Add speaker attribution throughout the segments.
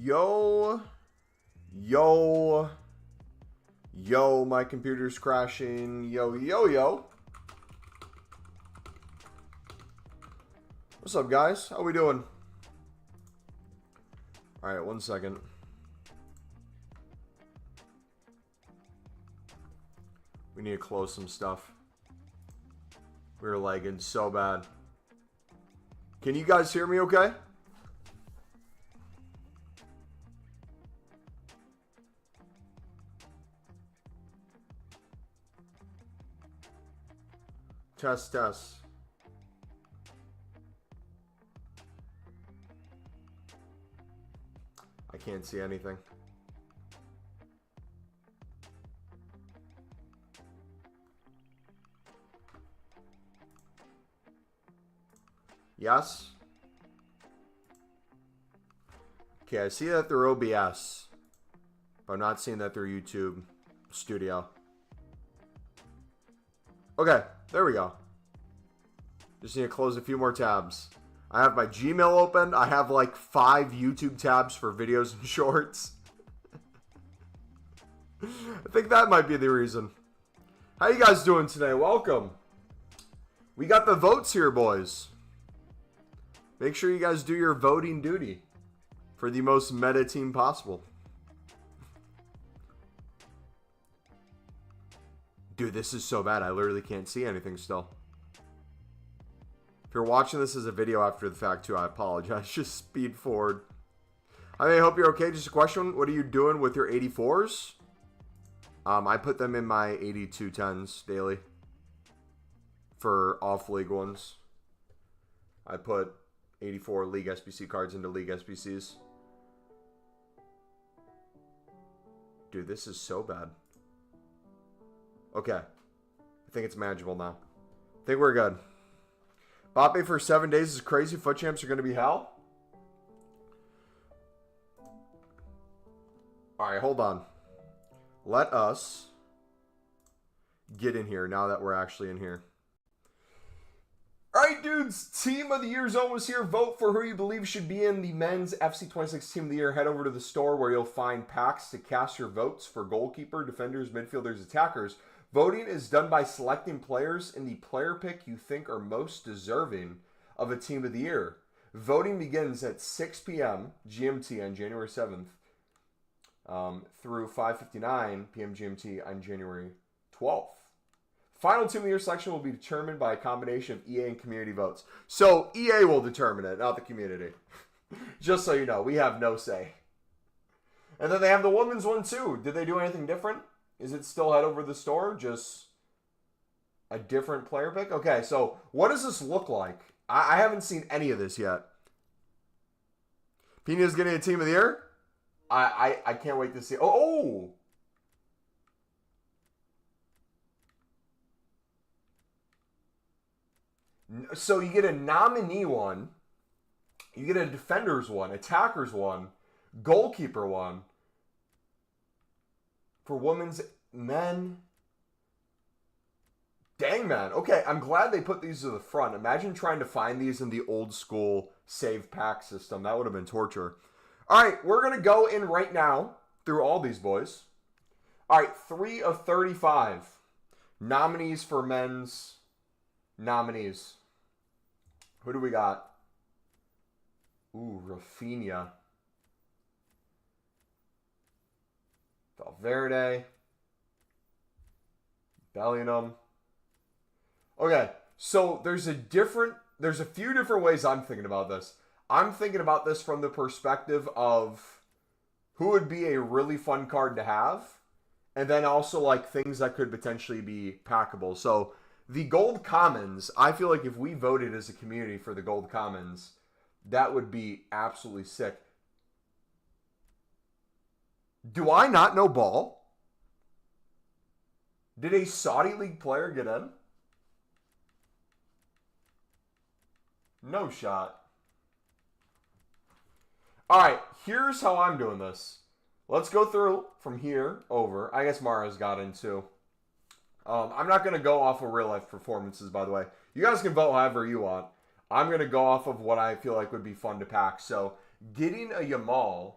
Speaker 1: Yo, yo, yo, my computer's crashing. Yo, yo, yo. What's up, guys? How we doing? All right, 1 second. We need to close some stuff. We were lagging so bad. Can you guys hear me okay? Test, test. I can't see anything. Yes? Okay, I see that they're OBS, but I'm not seeing that they're YouTube Studio. Okay, there we go. Just need to close a few more tabs. I have my Gmail open. I have like 5 YouTube tabs for videos and shorts. I think that might be the reason. How you guys doing today? Welcome. We got the votes here, boys. Make sure you guys do your voting duty for the most meta team possible. Dude, this is so bad. I literally can't see anything still. If you're watching this as a video after the fact too, I apologize. Just speed forward. I hope you're okay. Just a question. What are you doing with your 84s? I put them in my 8210s daily. For off-league ones. I put 84 League SBC cards into League SBCs. Dude, this is so bad. Okay. I think it's manageable now. I think we're good. Bappe for 7 days is crazy. Foot champs are going to be hell. Alright, hold on. Let us get in here now that we're actually in here. Alright, dudes. Team of the Year is almost here. Vote for who you believe should be in the men's FC26 Team of the Year. Head over to the store where you'll find packs to cast your votes for goalkeeper, defenders, midfielders, attackers. Voting is done by selecting players in the player pick you think are most deserving of a Team of the Year. Voting begins at 6 p.m. GMT on January 7th through 5:59 p.m. GMT on January 12th. Final Team of the Year selection will be determined by a combination of EA and community votes. So EA will determine it, not the community. Just so you know, we have no say. And then they have the women's one too. Did they do anything different? Is it still head over to the store? Just a different player pick? Okay, so what does this look like? I haven't seen any of this yet. Pina's getting a Team of the Year? I can't wait to see. Oh! So you get a nominee one. You get a defenders one, attackers one, goalkeeper one. For women's, men. Dang, man. Okay, I'm glad they put these to the front. Imagine trying to find these in the old school save pack system. That would have been torture. All right, we're going to go in right now through all these boys. All right, 3 of 35 nominees for men's nominees. Who do we got? Ooh, Rafinha. Valverde. Bellingham. Okay, so there's a few different ways I'm thinking about this. I'm thinking about this from the perspective of who would be a really fun card to have, and then also like things that could potentially be packable. So the gold commons, I feel like if we voted as a community for the gold commons, that would be absolutely sick. Do I not know ball? Did a Saudi League player get in? No shot. Alright, here's how I'm doing this. Let's go through from here over. I guess Mara's got in too. I'm not going to go off of real life performances, by the way. You guys can vote however you want. I'm going to go off of what I feel like would be fun to pack. So, getting a Yamal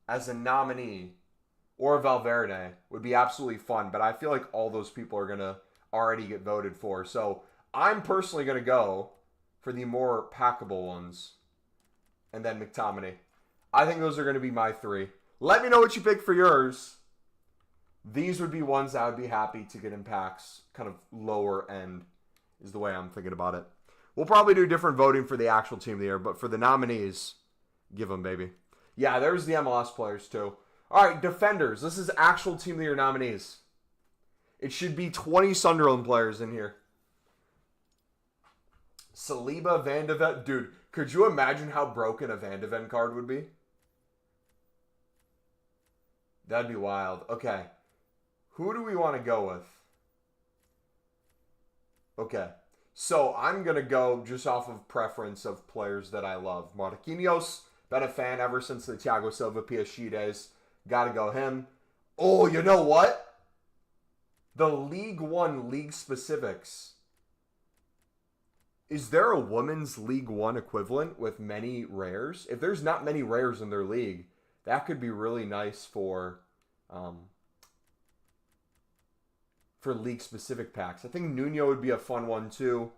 Speaker 1: as a nominee or a Valverde would be absolutely fun. But I feel like all those people are going to already get voted for. So, I'm personally going to go for the more packable ones. And then McTominay. I think those are going to be my three. Let me know what you pick for yours. These would be ones I would be happy to get in packs. Kind of lower end is the way I'm thinking about it. We'll probably do different voting for the actual team of the year. But for the nominees, give them, baby. Yeah, there's the MLS players too. All right, defenders. This is actual team of the year nominees. It should be 20 Sunderland players in here. Saliba, Van de Ven. Dude, could you imagine how broken a Van de Ven card would be? That'd be wild. Okay. Who do we want to go with? Okay. So, I'm going to go just off of preference of players that I love. Marquinhos, been a fan ever since the Thiago Silva PSG days. Got to go him. Oh, you know what? The League One League Specifics. Is there a women's League One equivalent with many rares? If there's not many rares in their league, that could be really nice for league-specific packs. I think Nuno would be a fun one, too.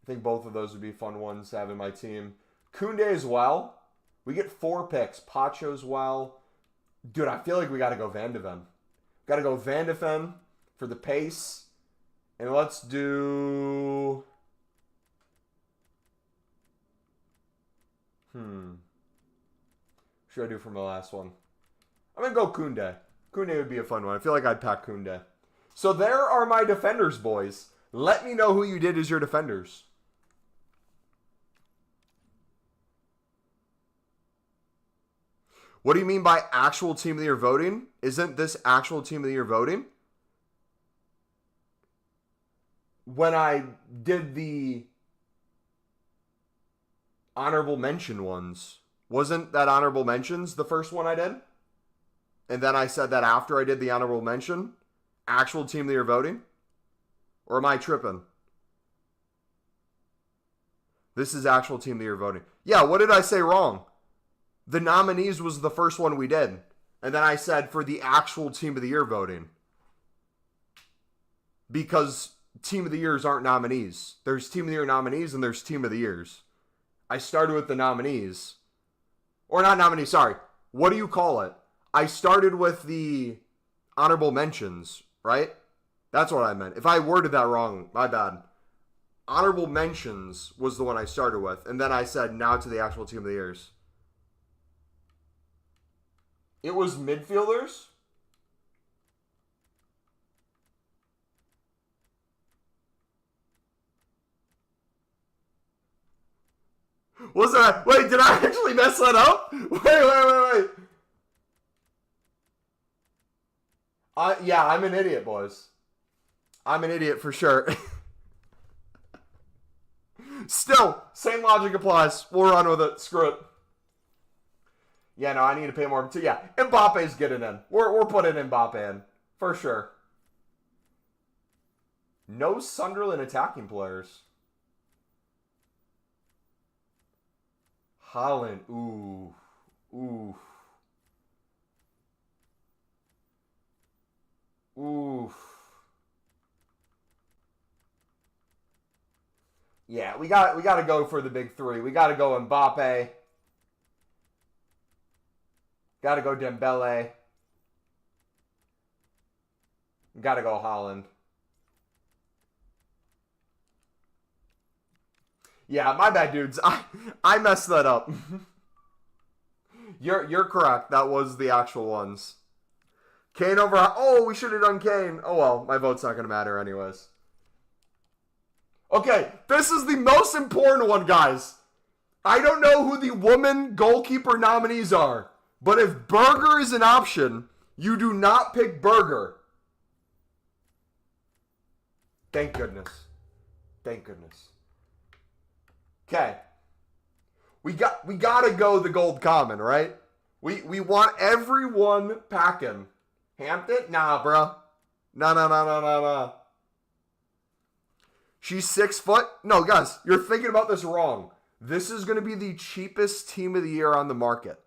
Speaker 1: I think both of those would be fun ones to have in my team. Koundé as well. We get 4 picks. Pacho as well. Dude, I feel like we got to go Van de Ven. Got to go Van de Ven for the pace. And let's do... What should I do for my last one? I'm going to go Koundé. Koundé would be a fun one. I feel like I'd pack Koundé. So there are my defenders, boys. Let me know who you did as your defenders. What do you mean by actual team of the year voting? Isn't this actual team of the year voting? When I did the honorable mention ones, wasn't that honorable mentions the first one I did? And then I said that after I did the honorable mention, actual team of the year voting? Or am I tripping? This is actual team of the year voting. Yeah, what did I say wrong? The nominees was the first one we did. And then I said for the actual team of the year voting. Because team of the years aren't nominees. There's team of the year nominees and there's team of the years. I started with the nominees. Or not nominees, sorry. What do you call it? I started with the honorable mentions, right? That's what I meant. If I worded that wrong, my bad. Honorable mentions was the one I started with. And then I said now to the actual team of the years. It was midfielders? Was that? Wait, did I actually mess that up? Wait. Yeah, I'm an idiot, boys. I'm an idiot for sure. Still, same logic applies. We'll run with it. Screw it. Yeah, no, I need to pay more. Yeah, Mbappe's getting in. We're putting Mbappe in. For sure. No Sunderland attacking players. Holland. Ooh. Yeah, we got to go for the big three. We got to go Mbappe. Got to go Dembele. Got to go Holland. Yeah, my bad, dudes. I messed that up. You're correct. That was the actual ones. Kane over... Oh, we should have done Kane. Oh, well. My vote's not going to matter anyways. Okay, this is the most important one, guys. I don't know who the woman goalkeeper nominees are. But if Burger is an option, you do not pick Burger. Thank goodness. Thank goodness. Okay. We gotta go the gold common, right? We want everyone packing. Hampton? Nah, bro. Nah. She's 6 foot? No, guys, you're thinking about this wrong. This is going to be the cheapest team of the year on the market.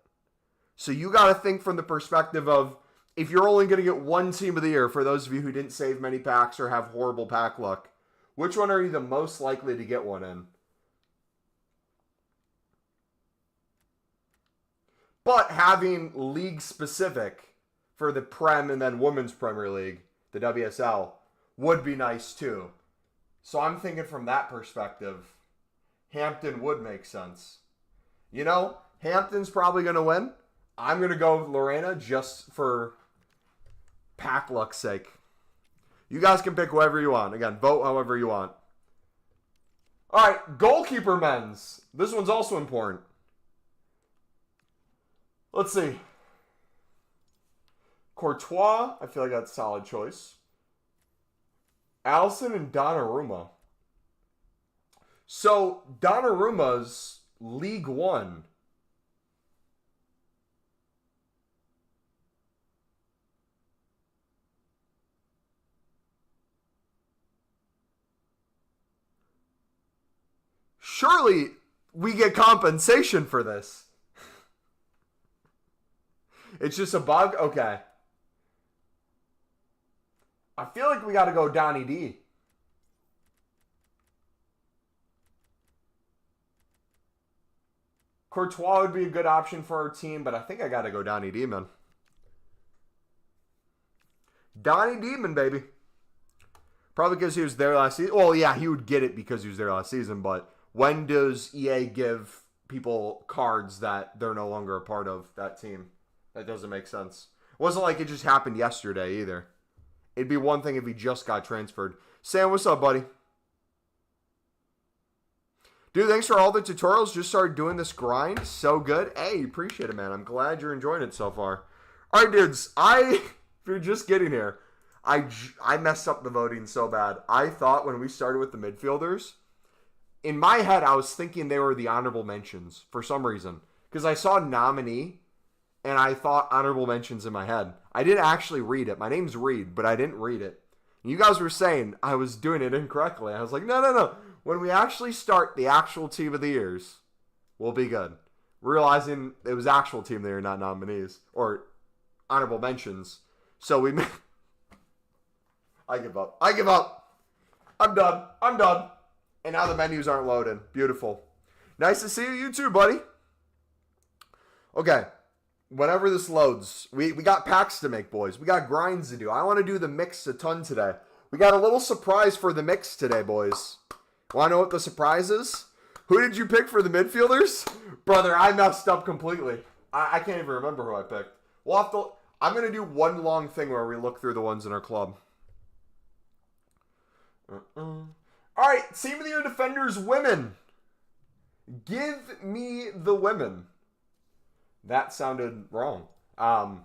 Speaker 1: So you got to think from the perspective of, if you're only going to get one team of the year, for those of you who didn't save many packs or have horrible pack luck, which one are you the most likely to get one in? But having league specific for the Prem and then Women's Premier League, the WSL, would be nice too. So I'm thinking from that perspective, Hampton would make sense. You know, Hampton's probably going to win. I'm going to go with Lorena just for pack luck's sake. You guys can pick whoever you want. Again, vote however you want. All right, goalkeeper men's. This one's also important. Let's see. Courtois, I feel like that's a solid choice. Allison and Donnarumma. So, Donnarumma's League One. Surely we get compensation for this. It's just a bug? Okay. I feel like we got to go Donnie D. Courtois would be a good option for our team, but I think I got to go Donnie D, man. Donnie Demon, baby. Probably because he was there last season. Well, yeah, he would get it because he was there last season, but when does EA give people cards that they're no longer a part of that team? That doesn't make sense. It wasn't like it just happened yesterday either. It'd be one thing if he just got transferred. Sam, what's up, buddy? Dude, thanks for all the tutorials. Just started doing this grind. So good. Hey, appreciate it, man. I'm glad you're enjoying it so far. All right, dudes. If you're just getting here, I messed up the voting so bad. I thought when we started with the midfielders, in my head, I was thinking they were the honorable mentions for some reason. Because I saw nominee, and I thought honorable mentions in my head. I didn't actually read it. My name's Reed, but I didn't read it. And you guys were saying I was doing it incorrectly. I was like, no. When we actually start the actual team of the years, we'll be good. Realizing it was actual team of the year, not nominees. Or honorable mentions. So we... I give up. I'm done. And now the menus aren't loading. Beautiful. Nice to see you too, buddy. Okay. Whenever this loads, we got packs to make, boys. We got grinds to do. I want to do the mix a ton today. We got a little surprise for the mix today, boys. Want to know what the surprise is? Who did you pick for the midfielders? Brother, I messed up completely. I can't even remember who I picked. We'll have to... I'm going to do one long thing where we look through the ones in our club. All right, Team of the Year Defenders, women. Give me the women. That sounded wrong. Oh!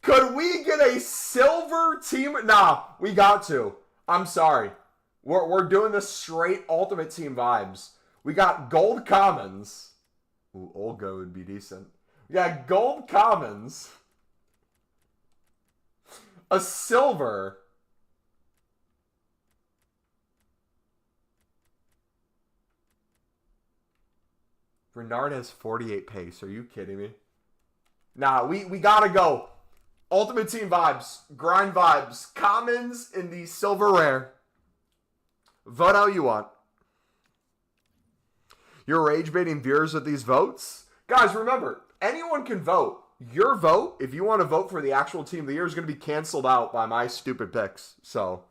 Speaker 1: Could we get a silver team? Nah, we got to. I'm sorry. We're doing this straight Ultimate Team vibes. We got gold commons. Ooh, Olga would be decent. We got gold commons. A silver. Renard has 48 pace. Are you kidding me? Nah, we gotta go. Ultimate Team vibes. Grind vibes. Commons in the silver rare. Vote how you want. You're rage baiting viewers with these votes? Guys, remember, anyone can vote. Your vote, if you want to vote for the actual Team of the Year, is going to be canceled out by my stupid picks. So,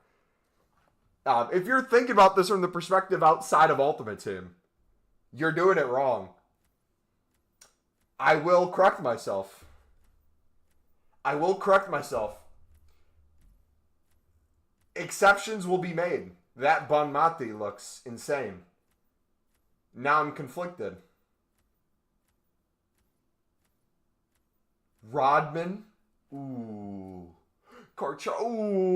Speaker 1: if you're thinking about this from the perspective outside of Ultimate Team, you're doing it wrong. I will correct myself. Exceptions will be made. That Bon Mati looks insane. Now I'm conflicted. Rodman. Ooh. Karchar. Ooh.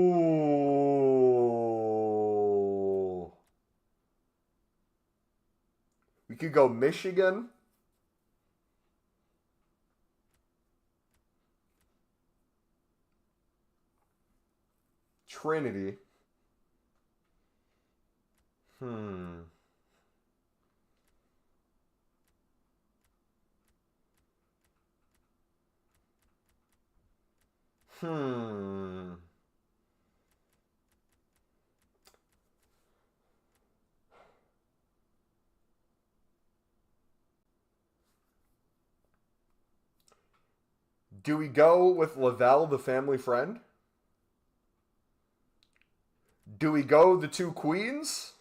Speaker 1: We could go Michigan. Trinity. Hmm. Hmm. Do we go with Lavelle, the family friend? Do we go the two queens?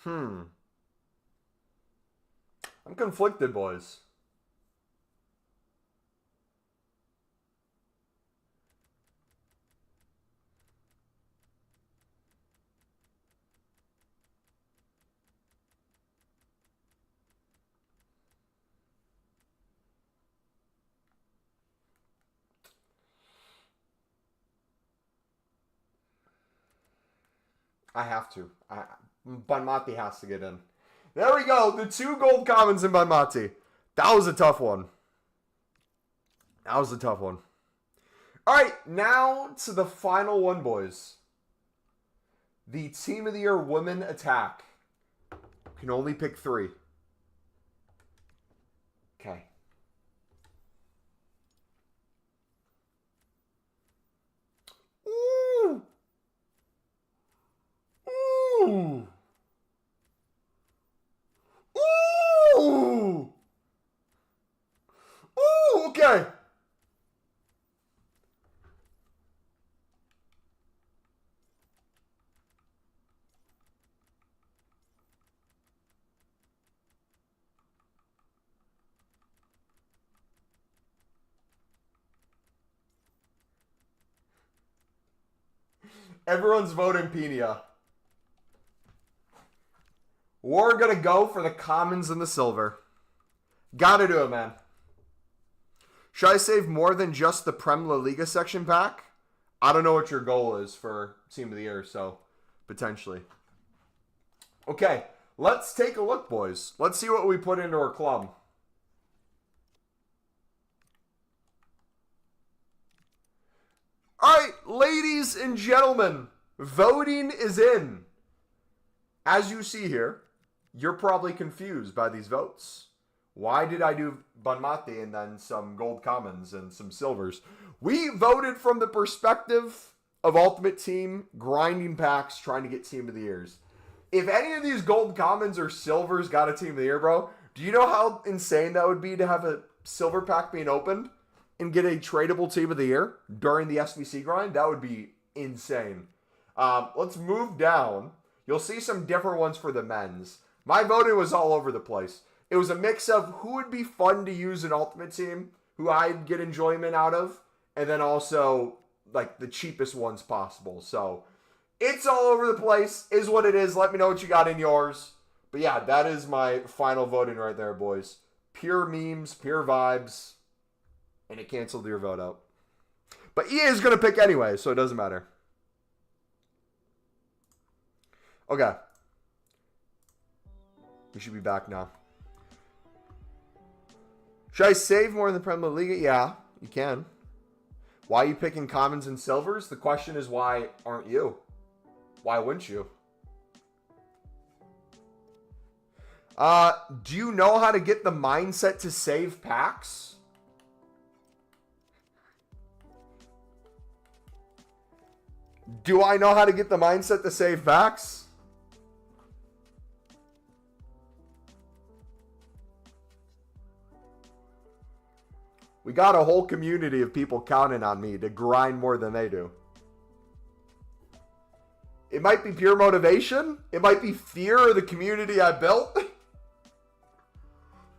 Speaker 1: Hmm. I'm conflicted, boys. I have to. Banmati has to get in. There we go. The two gold commons in Banmati. That was a tough one. That was a tough one. All right, now to the final one, boys. The Team of the Year Women Attack. Can only pick 3. Okay. Ooh. Ooh. Ooh. Ooh, okay. Everyone's voting Pena. We're going to go for the commons and the silver. Gotta do it, man. Should I save more than just the Prem La Liga section pack? I don't know what your goal is for Team of the Year, so potentially. Okay, let's take a look, boys. Let's see what we put into our club. All right, ladies and gentlemen, voting is in. As you see here, you're probably confused by these votes. Why did I do Banmati and then some gold commons and some silvers? We voted from the perspective of Ultimate Team, grinding packs, trying to get Team of the Years. If any of these gold commons or silvers got a Team of the Year, bro, do you know how insane that would be to have a silver pack being opened and get a tradable Team of the Year during the SBC grind? That would be insane. Let's move down. You'll see some different ones for the men's. My voting was all over the place. It was a mix of who would be fun to use in Ultimate Team, who I'd get enjoyment out of, and then also like the cheapest ones possible. So it's all over the place, is what it is. Let me know what you got in yours. But yeah, that is my final voting right there, boys. Pure memes, pure vibes, and it canceled your vote out. But EA is going to pick anyway, so it doesn't matter. Okay. We should be back now. Should I save more in the Premier League? Yeah, you can. Why are you picking commons and silvers? The question is, why aren't you? Why wouldn't you? Do you know how to get the mindset to save packs? Do I know how to get the mindset to save packs? We got a whole community of people counting on me to grind more than they do. It might be pure motivation. It might be fear of the community I built.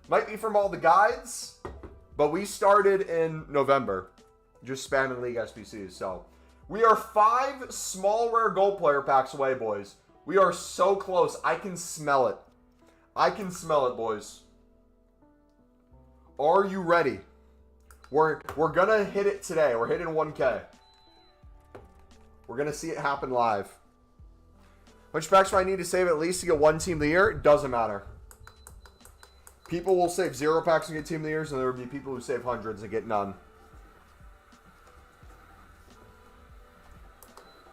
Speaker 1: Might be from all the guides. But we started in November. Just spamming League SBCs. So we are 5 small rare gold player packs away, boys. We are so close. I can smell it. I can smell it, boys. Are you ready? We're gonna hit it today. We're hitting 1K. We're gonna see it happen live. Which packs do I need to save at least to get one team of the year? It doesn't matter. People will save 0 packs and get team of the years, and there will be people who save hundreds and get none.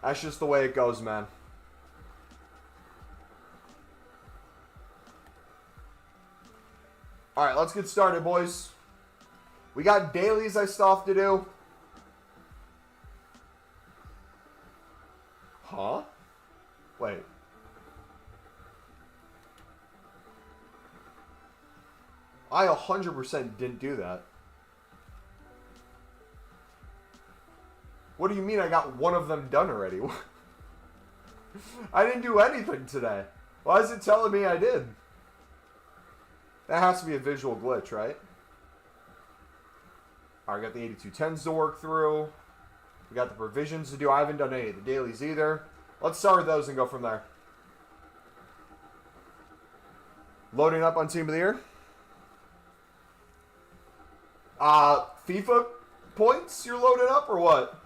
Speaker 1: That's just the way it goes, man. Alright, let's get started, boys. We got dailies I still have to do. Huh? Wait. I 100% didn't do that. What do you mean I got one of them done already? I didn't do anything today. Why is it telling me I did? That has to be a visual glitch, right? Alright, got the 8210s to work through. We got the provisions to do. I haven't done any of the dailies either. Let's start with those and go from there. Loading up on Team of the Year. FIFA points you're loading up or what?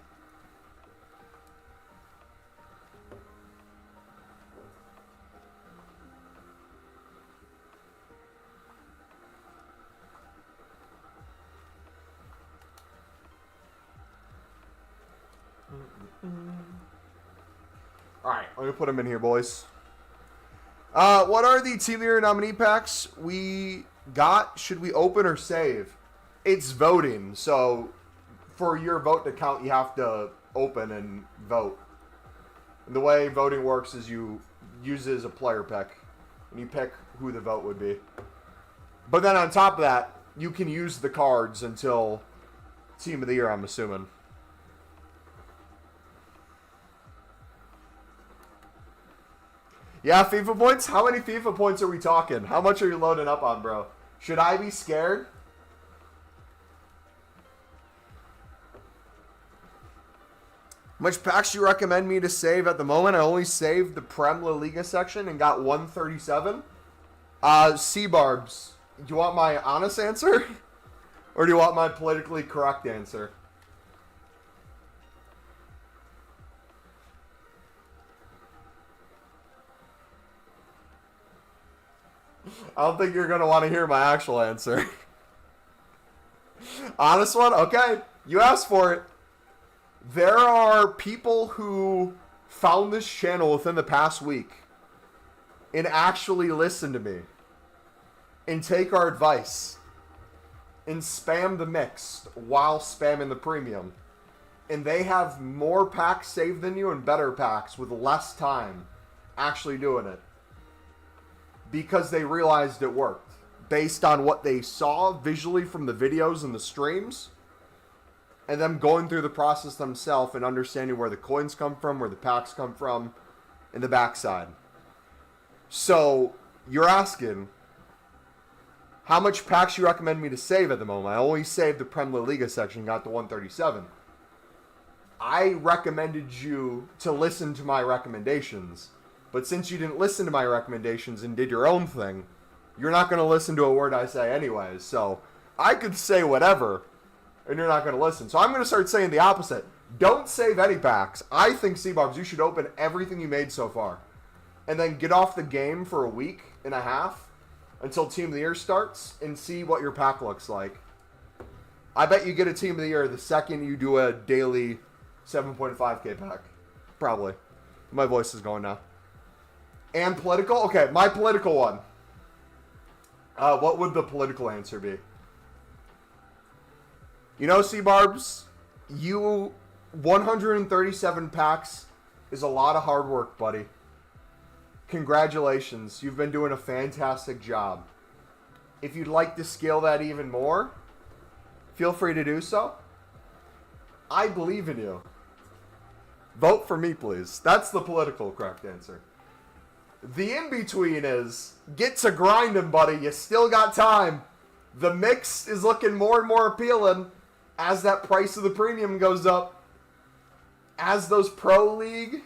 Speaker 1: Alright, let me put them in here, boys. What are the Team of the Year nominee packs we got? Should we open or save? It's voting, so for your vote to count, you have to open and vote. And the way voting works is you use it as a player pick, and you pick who the vote would be. But then on top of that, you can use the cards until Team of the Year, I'm assuming. Yeah, FIFA points? How many FIFA points are we talking? How much are you loading up on, bro? Should I be scared? How much packs do you recommend me to save at the moment? I only saved the Prem La Liga section and got 137. C-Barbs, do you want my honest answer? Or do you want my politically correct answer? I don't think you're going to want to hear my actual answer. Honest one? Okay. You asked for it. There are people who found this channel within the past week and actually listen to me and take our advice and spam the mixed while spamming the premium. And they have more packs saved than you and better packs with less time actually doing it. Because they realized it worked. Based on what they saw visually from the videos and the streams. And them going through the process themselves and understanding where the coins come from, where the packs come from, in the backside. So, you're asking, how much packs you recommend me to save at the moment? I only saved the Prem La Liga section, got to 137. I recommended you to listen to my recommendations. But since you didn't listen to my recommendations and did your own thing, you're not going to listen to a word I say anyways. So, I could say whatever, and you're not going to listen. So I'm going to start saying the opposite. Don't save any packs. I think, C-Barbs, you should open everything you made so far. And then get off the game for a week and a half until Team of the Year starts and see what your pack looks like. I bet you get a Team of the Year the second you do a daily 7.5k pack. Probably. My voice is going now. And political? Okay, my political one. What would the political answer be? You know, C-Barbs, 137 packs is a lot of hard work, buddy. Congratulations. You've been doing a fantastic job. If you'd like to scale that even more, feel free to do so. I believe in you. Vote for me, please. That's the political correct answer. The in-between is, get to grinding, buddy. You still got time. The mix is looking more and more appealing as that price of the premium goes up. As those Pro League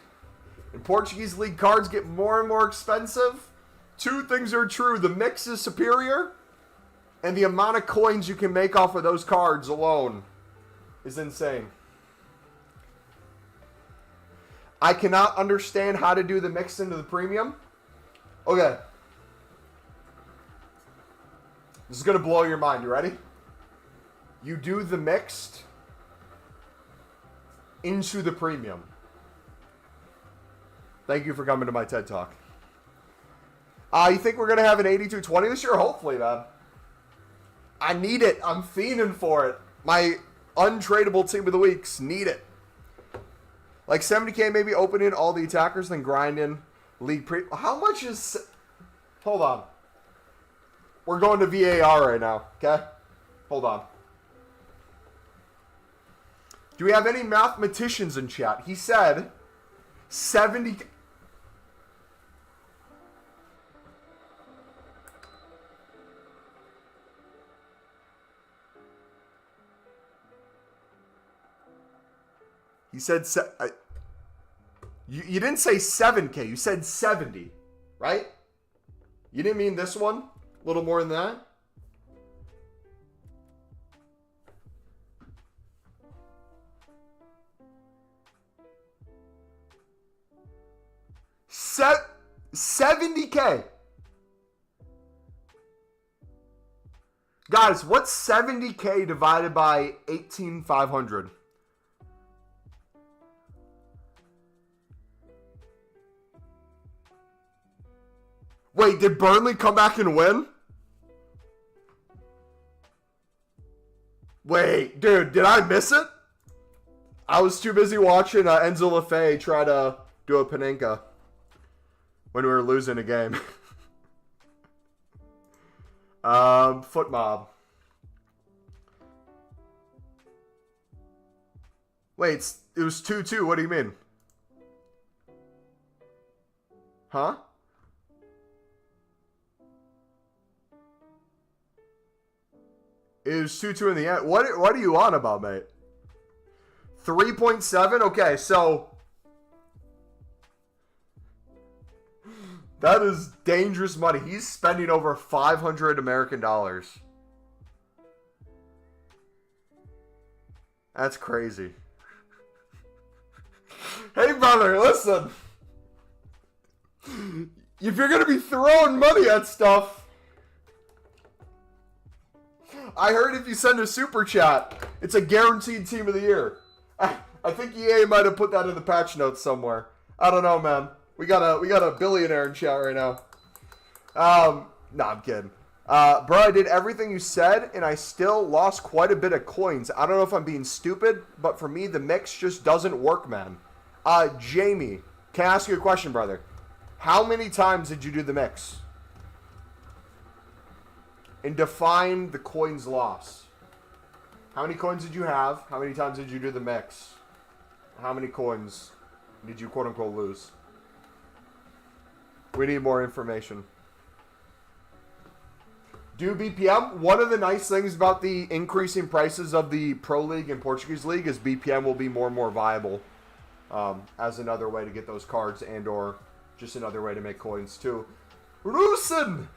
Speaker 1: and Portuguese League cards get more and more expensive, two things are true. The mix is superior, And the amount of coins you can make off of those cards alone is insane. I cannot understand how to do the mix into the premium. Okay. This is going to blow your mind. You ready? You do the mixed into the premium. Thank you for coming to my TED Talk. You think we're going to have an 82-20 this year? Hopefully, man. I need it. I'm fiending for it. My untradeable team of the weeks need it. Like 70K maybe opening all the attackers, then grinding league pre... How much is... Hold on. We're going to VAR right now, okay? Hold on. Do we have any mathematicians in chat? He said 70... He said... You didn't say 7K. You said 70, right? You didn't mean this one? A little more than that? Set 70K. Guys, what's 70K divided by 18,500? Wait, did Burnley come back and win? Wait, dude, did I miss it? I was too busy watching Enzo Lefebvre try to do a Panenka when we were losing a game. Foot mob. Wait, it was 2-2. What do you mean? Huh? It was 2-2 in the end. What are you on about, mate? 3.7? Okay, so... That is dangerous money. He's spending over 500 American dollars. That's crazy. Hey, brother, listen. If you're going to be throwing money at stuff... I heard if you send a super chat, it's a guaranteed team of the year. I think EA might have put that in the patch notes somewhere. I don't know, man. We got a billionaire in chat right now. No, I'm kidding. Bro, I did everything you said, and I still lost quite a bit of coins. I don't know if I'm being stupid, but for me, the mix just doesn't work, man. Jamie, can I ask you a question, brother? How many times did you do the mix? And define the coins loss. How many coins did you have? How many times did you do the mix? How many coins did you quote-unquote lose? We need more information. Do BPM. One of the nice things about the increasing prices of the Pro League and Portuguese League is BPM will be more and more viable as another way to get those cards and or just another way to make coins too. Rusin!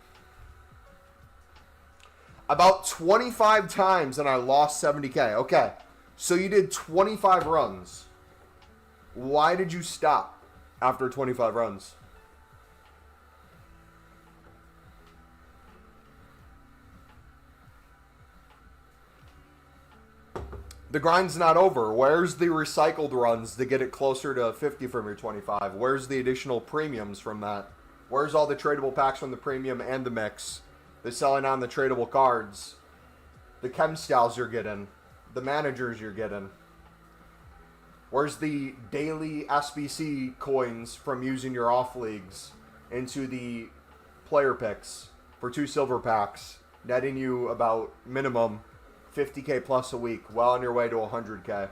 Speaker 1: About 25 times and I lost 70K. Okay, so you did 25 runs. Why did you stop after 25 runs? The grind's not over. Where's the recycled runs to get it closer to 50 from your 25? Where's the additional premiums from that? Where's all the tradable packs from the premium and the mix? The selling on the tradable cards, the chem styles you're getting, the managers you're getting. Where's the daily SBC coins from using your off leagues into the player picks for 2 silver packs, netting you about minimum 50K plus a week, well on your way to 100K.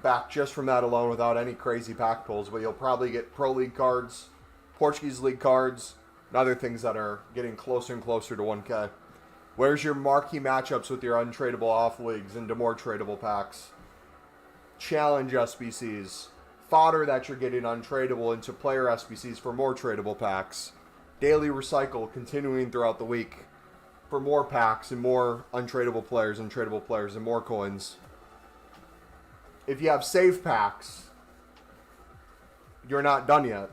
Speaker 1: Back just from that alone without any crazy pack pulls, but you'll probably get Pro League cards, Portuguese League cards, and other things that are getting closer and closer to 1K. Where's your marquee matchups with your untradeable off leagues into more tradable packs? Challenge SBCs. Fodder that you're getting untradeable into player SBCs for more tradable packs. Daily recycle continuing throughout the week. for more packs and more untradeable players, and more coins. If you have save packs, you're not done yet.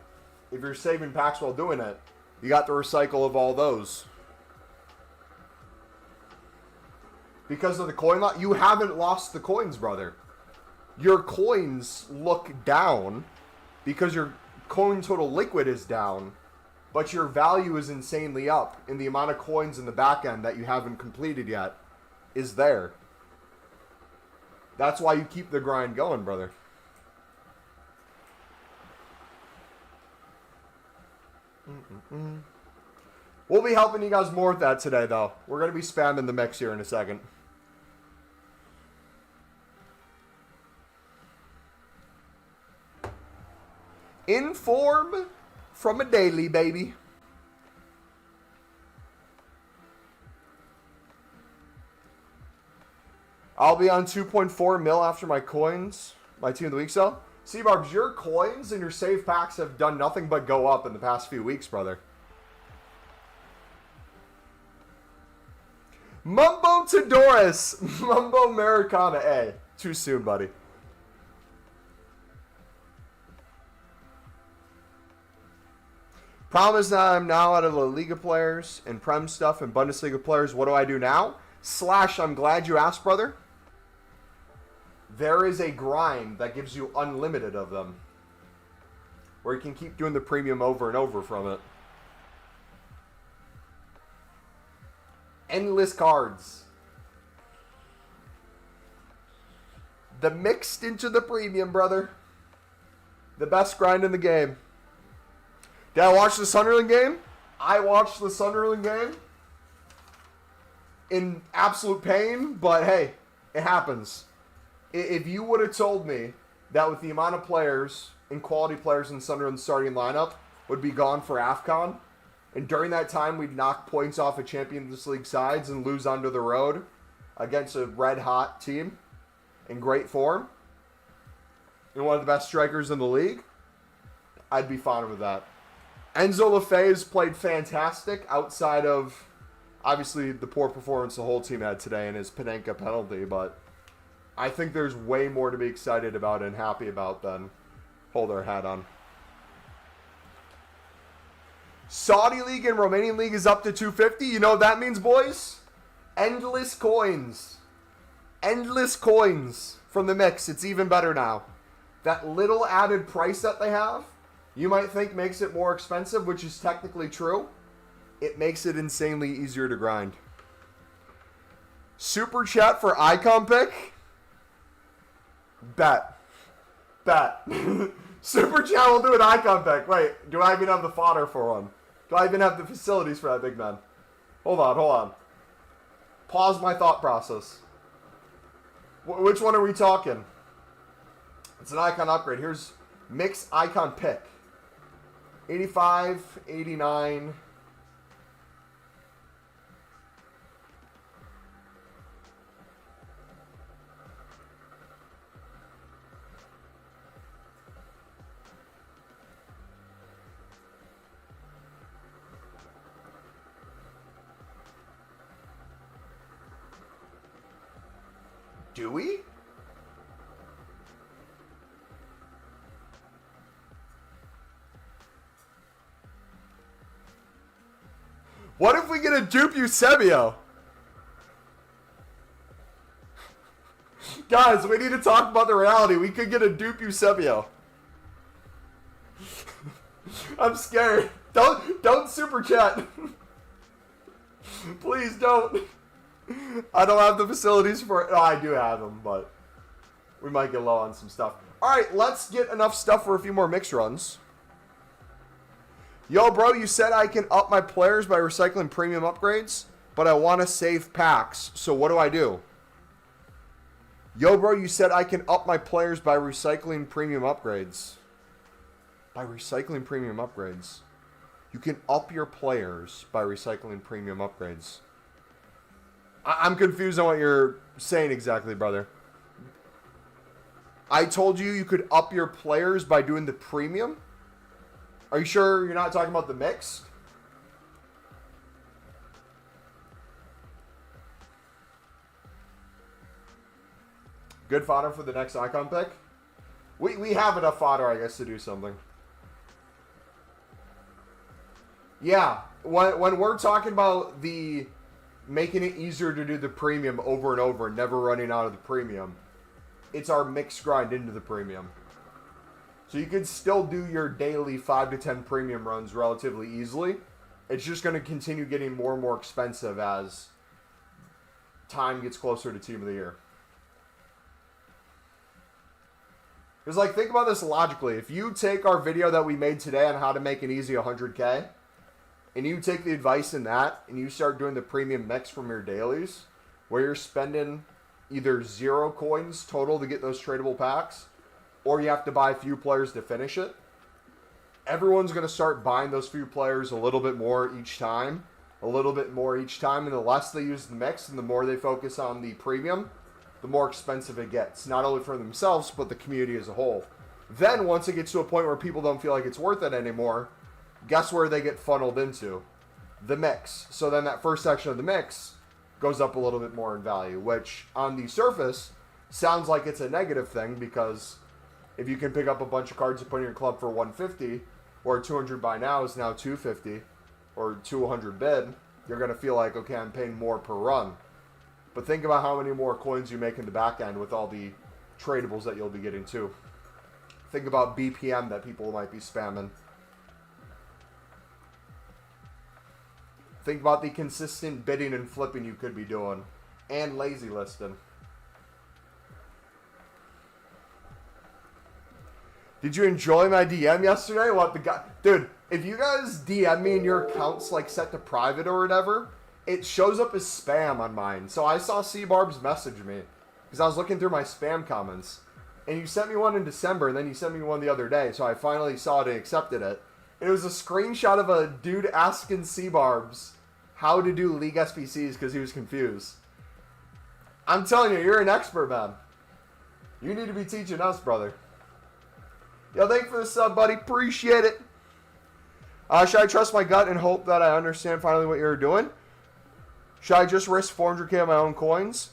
Speaker 1: If you're saving packs while doing it, you got the recycle of all those. Because of the coin lot, you haven't lost the coins, brother. Your coins look down because your coin total liquid is down, but your value is insanely up, and the amount of coins in the back end that you haven't completed yet is there. That's why you keep the grind going, brother. We'll be helping you guys more with that today, though. We're going to be spamming the mix here in a second. Inform from a daily, baby. I'll be on 2.4 mil after my coins, my team of the week sale. C-Barbs, your coins and your save packs have done nothing but go up in the past few weeks, brother. Mumbo Todoris. Mumbo Americana A. Too soon, buddy. Problem is that I'm now out of La Liga players and Prem stuff and Bundesliga players. What do I do now? Slash, I'm glad you asked, brother. There is a grind that gives you unlimited of them, where you can keep doing the premium over and over from it. Endless cards. The mixed into the premium, brother. The best grind in the game. Did I watch the Sunderland game? I watched the Sunderland game in absolute pain, but hey, it happens. If you would have told me that with the amount of players and quality players in Sunderland's starting lineup would be gone for AFCON, and during that time we'd knock points off of Champions League sides and lose onto the road against a red-hot team in great form and one of the best strikers in the league, I'd be fine with that. Enzo Lefebvre's played fantastic outside of, obviously, the poor performance the whole team had today and his Panenka penalty, but I think there's way more to be excited about and happy about than hold our hat on. Saudi League and Romanian League is up to 250. You know what that means, boys? Endless coins. Endless coins from the mix. It's even better now. That little added price that they have, you might think makes it more expensive, which is technically true. It makes it insanely easier to grind. Super chat for icon pick? Bet. Super chat will do an icon pick. Wait, do I even have the fodder for one? Do I even have the facilities for that, big man? Hold on. Pause my thought process. Which one are we talking? It's an icon upgrade. Here's mix icon pick. 85, 89. Do we? What if we get a dupe Eusebio? Guys, we need to talk about the reality. We could get a dupe Eusebio. I'm scared. Don't super chat. Please don't. I don't have the facilities for it. Oh, I do have them, but we might get low on some stuff. All right, let's get enough stuff for a few more mix runs. Yo, bro, you said I can up my players by recycling premium upgrades, but I want to save packs. So what do I do? Yo, bro, you said I can up my players by recycling premium upgrades. By recycling premium upgrades. You can up your players by recycling premium upgrades. I'm confused on what you're saying exactly, brother. I told you you could up your players by doing the premium? Are you sure you're not talking about the mix? Good fodder for the next icon pick. We have enough fodder, I guess, to do something. Yeah, when we're talking about the making it easier to do the premium over and over and never running out of the premium, it's our mix grind into the premium. So you could still do your daily 5 to 10 premium runs relatively easily. It's just going to continue getting more and more expensive as time gets closer to Team of the Year. Because, like, think about this logically. If you take our video that we made today on how to make an easy 100K, and you take the advice in that, and you start doing the premium mix from your dailies, where you're spending either 0 coins total to get those tradable packs, or you have to buy a few players to finish it, everyone's going to start buying those few players a little bit more each time, and the less they use the mix and the more they focus on the premium, the more expensive it gets, not only for themselves, but the community as a whole. Then, once it gets to a point where people don't feel like it's worth it anymore, guess where they get funneled into? The mix. So then that first section of the mix goes up a little bit more in value, which on the surface sounds like it's a negative thing, because if you can pick up a bunch of cards to put in your club for 150, or 200 buy now is now 250, or 200 bid, you're going to feel like, okay, I'm paying more per run. But think about how many more coins you make in the back end with all the tradables that you'll be getting too. Think about BPM that people might be spamming. Think about the consistent bidding and flipping you could be doing. And lazy listing. Did you enjoy my DM yesterday? What the guy... Dude, if you guys DM me and your account's like set to private or whatever, it shows up as spam on mine. So I saw C-Barbs message me because I was looking through my spam comments. And you sent me one in December, and then you sent me one the other day. So I finally saw it and accepted it. And it was a screenshot of a dude asking C-Barbs how to do League SPCs because he was confused. I'm telling you, you're an expert, man. You need to be teaching us, brother. Yo, thank you for the sub, buddy. Appreciate it. Should I trust my gut and hope that I understand finally what you're doing? Should I just risk 400K of my own coins?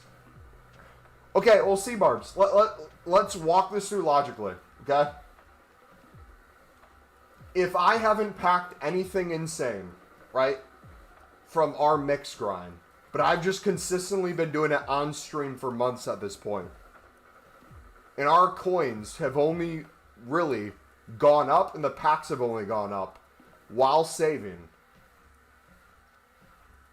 Speaker 1: Okay, well, C-Barbs, let's walk this through logically, okay? If I haven't packed anything insane, right, from our mix grind, but I've just consistently been doing it on stream for months at this point, and our coins have only really gone up, and the packs have only gone up while saving,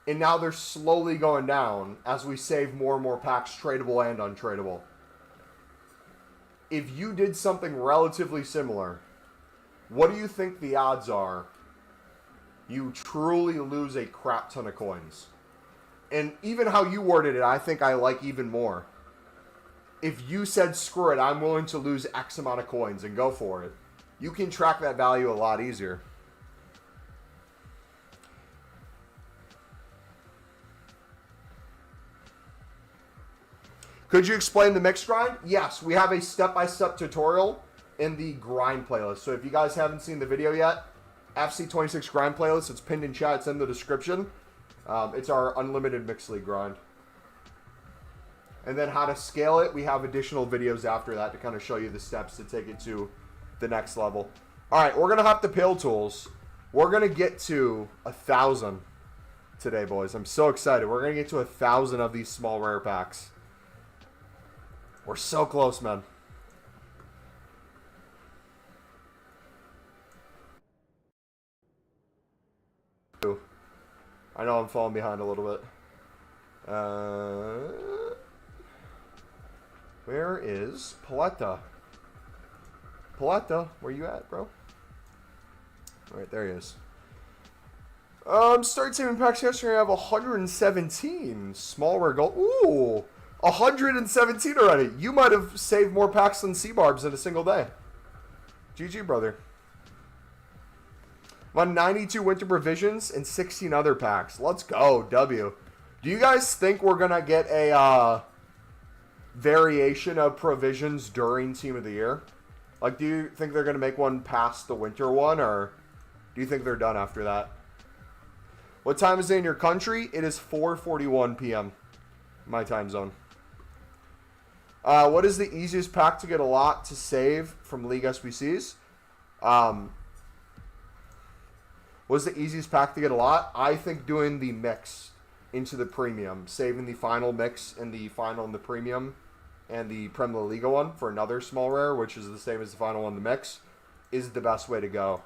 Speaker 1: and now they're slowly going down as we save more and more packs, tradable and untradable. If you did something relatively similar, what do you think the odds are you truly lose a crap ton of coins? And even how you worded it, I think I like even more. If you said, screw it, I'm willing to lose X amount of coins and go for it, you can track that value a lot easier. Could you explain the mix grind? Yes, we have a step-by-step tutorial in the grind playlist. So if you guys haven't seen the video yet, FC26 grind playlist, it's pinned in chat, it's in the description. It's our unlimited mixed league grind. And then how to scale it, we have additional videos after that to kind of show you the steps to take it to the next level. All right, we're going to hop to Pill Tools. We're going to get to 1,000 today, boys. I'm so excited. We're going to get to 1,000 of these small rare packs. We're so close, man. I know I'm falling behind a little bit. Where is Paletta? Paletta, where you at, bro? Alright, there he is. Start saving packs yesterday. I have 117. Small rare gold. Ooh! 117 already. You might have saved more packs than C-Barbs in a single day. GG, brother. I'm on 92 winter provisions and 16 other packs. Let's go, W. Do you guys think we're going to get a variation of provisions during Team of the Year? Like, do you think they're going to make one past the winter one, or do you think they're done after that? What time is it in your country? It is 4:41 p.m. my time zone. What is the easiest pack to get a lot to save from League SBCs? What's the easiest pack to get a lot? I think doing the mix into the premium, saving the final mix and the final and the premium and the Prem La Liga one for another small rare, which is the same as the final one, the mix, is the best way to go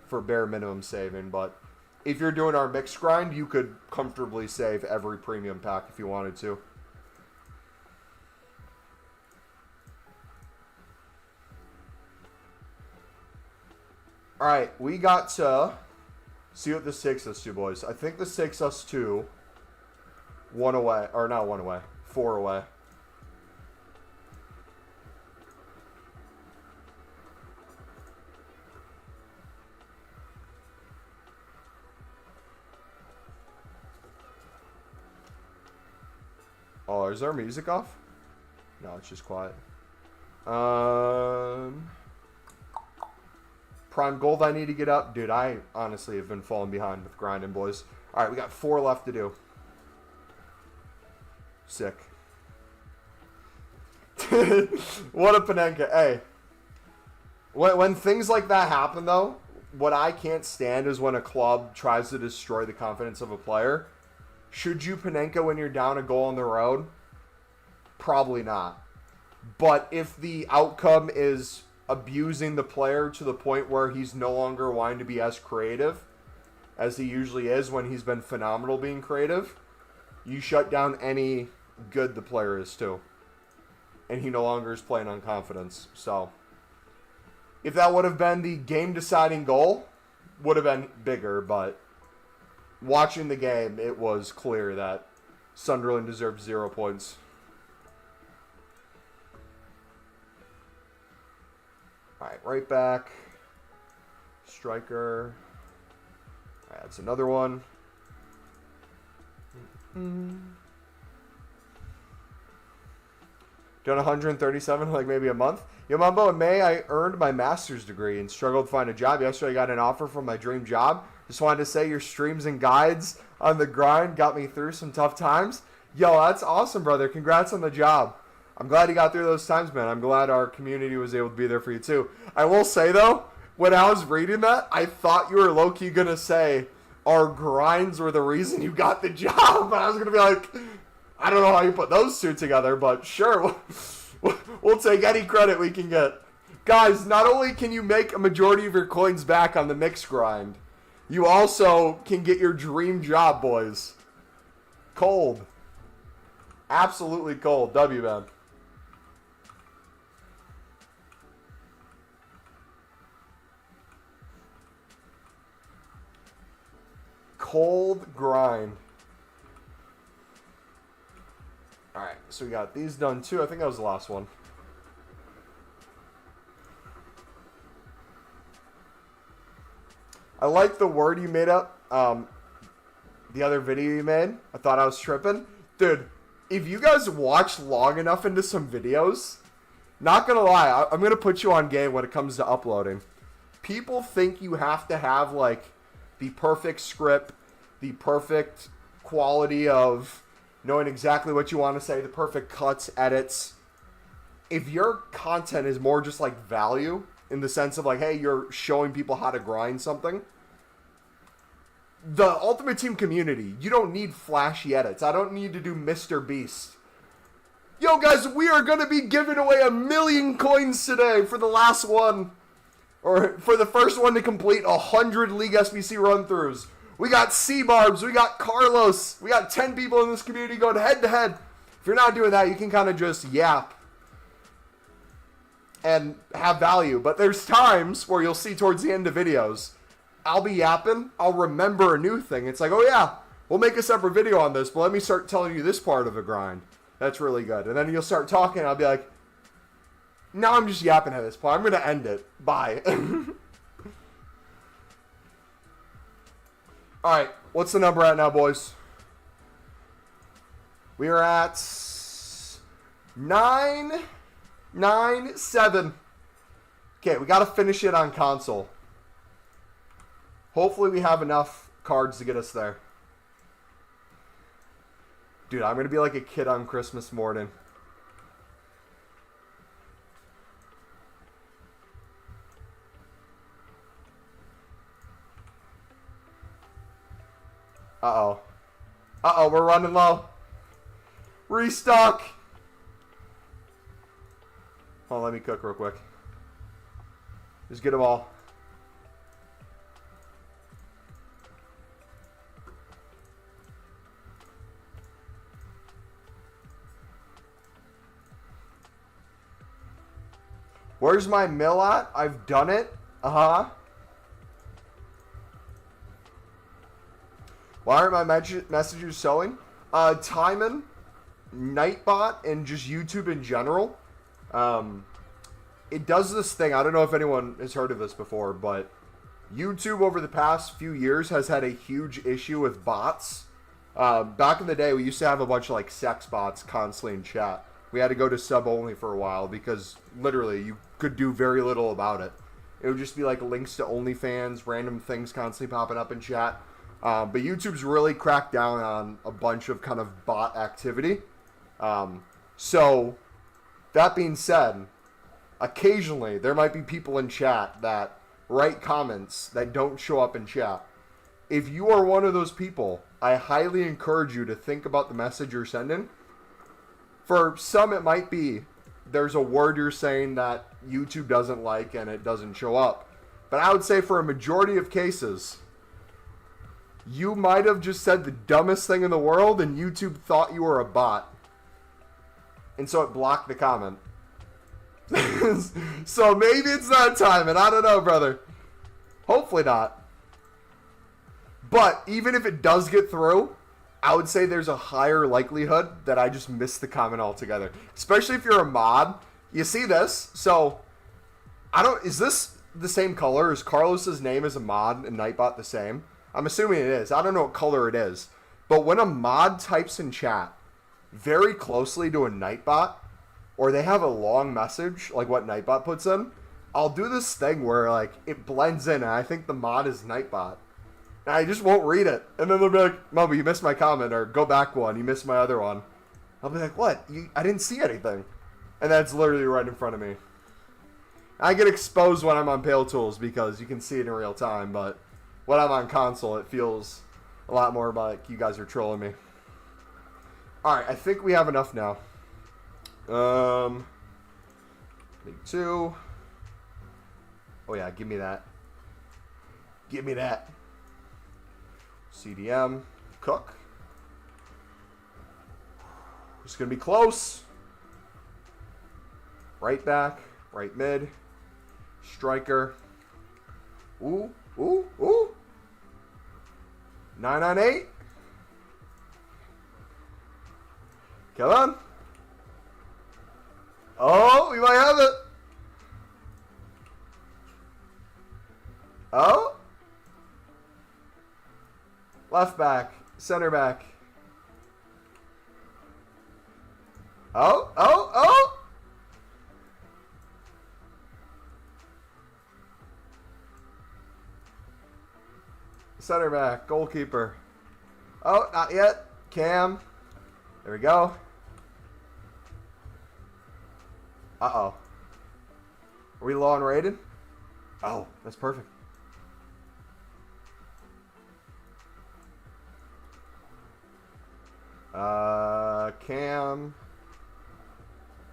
Speaker 1: for bare minimum saving. But if you're doing our mix grind, you could comfortably save every premium pack if you wanted to. All right, we got to see what this takes us to, boys. I think this takes us to 1 away, or not 1 away, 4 away. Oh, is our music off? No, it's just quiet. Prime gold I need to get up. Dude, I honestly have been falling behind with grinding, boys. All right, we got 4 left to do. Sick. What a Panenka. Hey. When things like that happen, though, what I can't stand is when a club tries to destroy the confidence of a player. Should you Panenka when you're down a goal on the road? Probably not. But if the outcome is abusing the player to the point where he's no longer wanting to be as creative as he usually is when he's been phenomenal being creative, you shut down any good the player is too. And he no longer is playing on confidence. So, if that would have been the game-deciding goal, would have been bigger, but watching the game, it was clear that Sunderland deserved 0 points. All right, right back. Striker. All right, that's another one. Done 137 like maybe a month. Yo, Mumbo, in May, I earned my master's degree and struggled to find a job. Yesterday, I got an offer from my dream job. Just wanted to say your streams and guides on the grind got me through some tough times. Yo, that's awesome, brother. Congrats on the job. I'm glad you got through those times, man. I'm glad our community was able to be there for you, too. I will say, though, when I was reading that, I thought you were low-key going to say our grinds were the reason you got the job. But I was going to be like, I don't know how you put those two together, but sure. We'll take any credit we can get. Guys, not only can you make a majority of your coins back on the mix grind, you also can get your dream job, boys. Cold. Absolutely cold. W, man. Cold grind. Alright, so we got these done too. I think that was the last one. I like the word you made up. The other video you made. I thought I was tripping. Dude, if you guys watch long enough into some videos, not gonna lie, I'm gonna put you on game when it comes to uploading. People think you have to have, like, the perfect script, the perfect quality of knowing exactly what you want to say, the perfect cuts, edits. If your content is more just like value, in the sense of like, hey, you're showing people how to grind something, the Ultimate Team community, you don't need flashy edits. I don't need to do Mr. Beast. Yo, guys, we are going to be giving away 1 million coins today for the last one. Or for the first one to complete 100 League SBC run-throughs. We got C-Barbs, we got Carlos, we got 10 people in this community going head-to-head. If you're not doing that, you can kind of just yap and have value. But there's times where you'll see towards the end of videos, I'll be yapping, I'll remember a new thing. It's like, oh yeah, we'll make a separate video on this, but let me start telling you this part of the grind. That's really good. And then you'll start talking, and I'll be like, now I'm just yapping at this point. I'm going to end it. Bye. All right, what's the number at now, boys? We are at 997. Okay, we got to finish it on console. Hopefully we have enough cards to get us there. Dude, I'm going to be like a kid on Christmas morning. Uh-oh. Uh-oh, we're running low. Restock. Hold on, let me cook real quick. Just get them all. Where's my mill at? I've done it. Uh-huh. Why aren't my messages showing? Timon, Nightbot, and just YouTube in general. It does this thing. I don't know if anyone has heard of this before, but YouTube over the past few years has had a huge issue with bots. Back in the day, we used to have a bunch of like sex bots constantly in chat. We had to go to sub only for a while because literally you could do very little about it. It would just be like links to OnlyFans, random things constantly popping up in chat. But YouTube's really cracked down on a bunch of kind of bot activity. So that being said, occasionally there might be people in chat that write comments that don't show up in chat. If you are one of those people, I highly encourage you to think about the message you're sending. For some, it might be there's a word you're saying that YouTube doesn't like and it doesn't show up. But I would say for a majority of cases, you might have just said the dumbest thing in the world and YouTube thought you were a bot. And so it blocked the comment. So maybe it's that time, and I don't know, brother. Hopefully not. But even if it does get through, I would say there's a higher likelihood that I just missed the comment altogether. Especially if you're a mod. You see this? So, is this the same color? Is Carlos's name as a mod and Nightbot the same? I'm assuming it is. I don't know what color it is. But when a mod types in chat very closely to a Nightbot, or they have a long message, like what Nightbot puts in, I'll do this thing where like it blends in and I think the mod is Nightbot. And I just won't read it. And then they'll be like, Mama, you missed my comment, or go back one, you missed my other one. I'll be like, what? I didn't see anything. And that's literally right in front of me. I get exposed when I'm on Pale Tools because you can see it in real time, but when I'm on console, it feels a lot more like you guys are trolling me. Alright, I think we have enough now. League 2. Oh yeah, give me that. Give me that. CDM. Cook. It's going to be close. Right back. Right mid. Striker. Ooh. Ooh. Ooh. 9-on-8. Come on. Oh, we might have it. Oh. Left back. Center back. Oh, oh, oh. Center back. Goalkeeper. Oh, not yet. Cam. There we go. Uh-oh. Are we low on rated? Oh, that's perfect. Cam.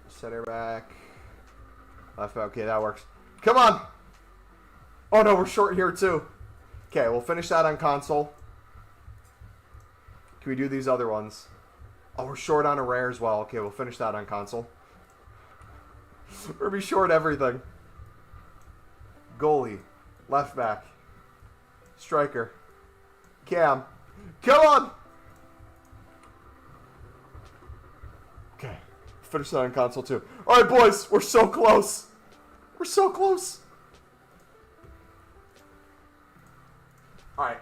Speaker 1: Center back. Left back. Okay, that works. Come on! Oh no, we're short here too. Okay, we'll finish that on console. Can we do these other ones? Oh, we're short on a rare as well. Okay, we'll finish that on console. We're gonna be short everything. Goalie. Left back. Striker. Cam. Come on! Okay. Finish that on console too. Alright, boys. We're so close. We're so close. Alright.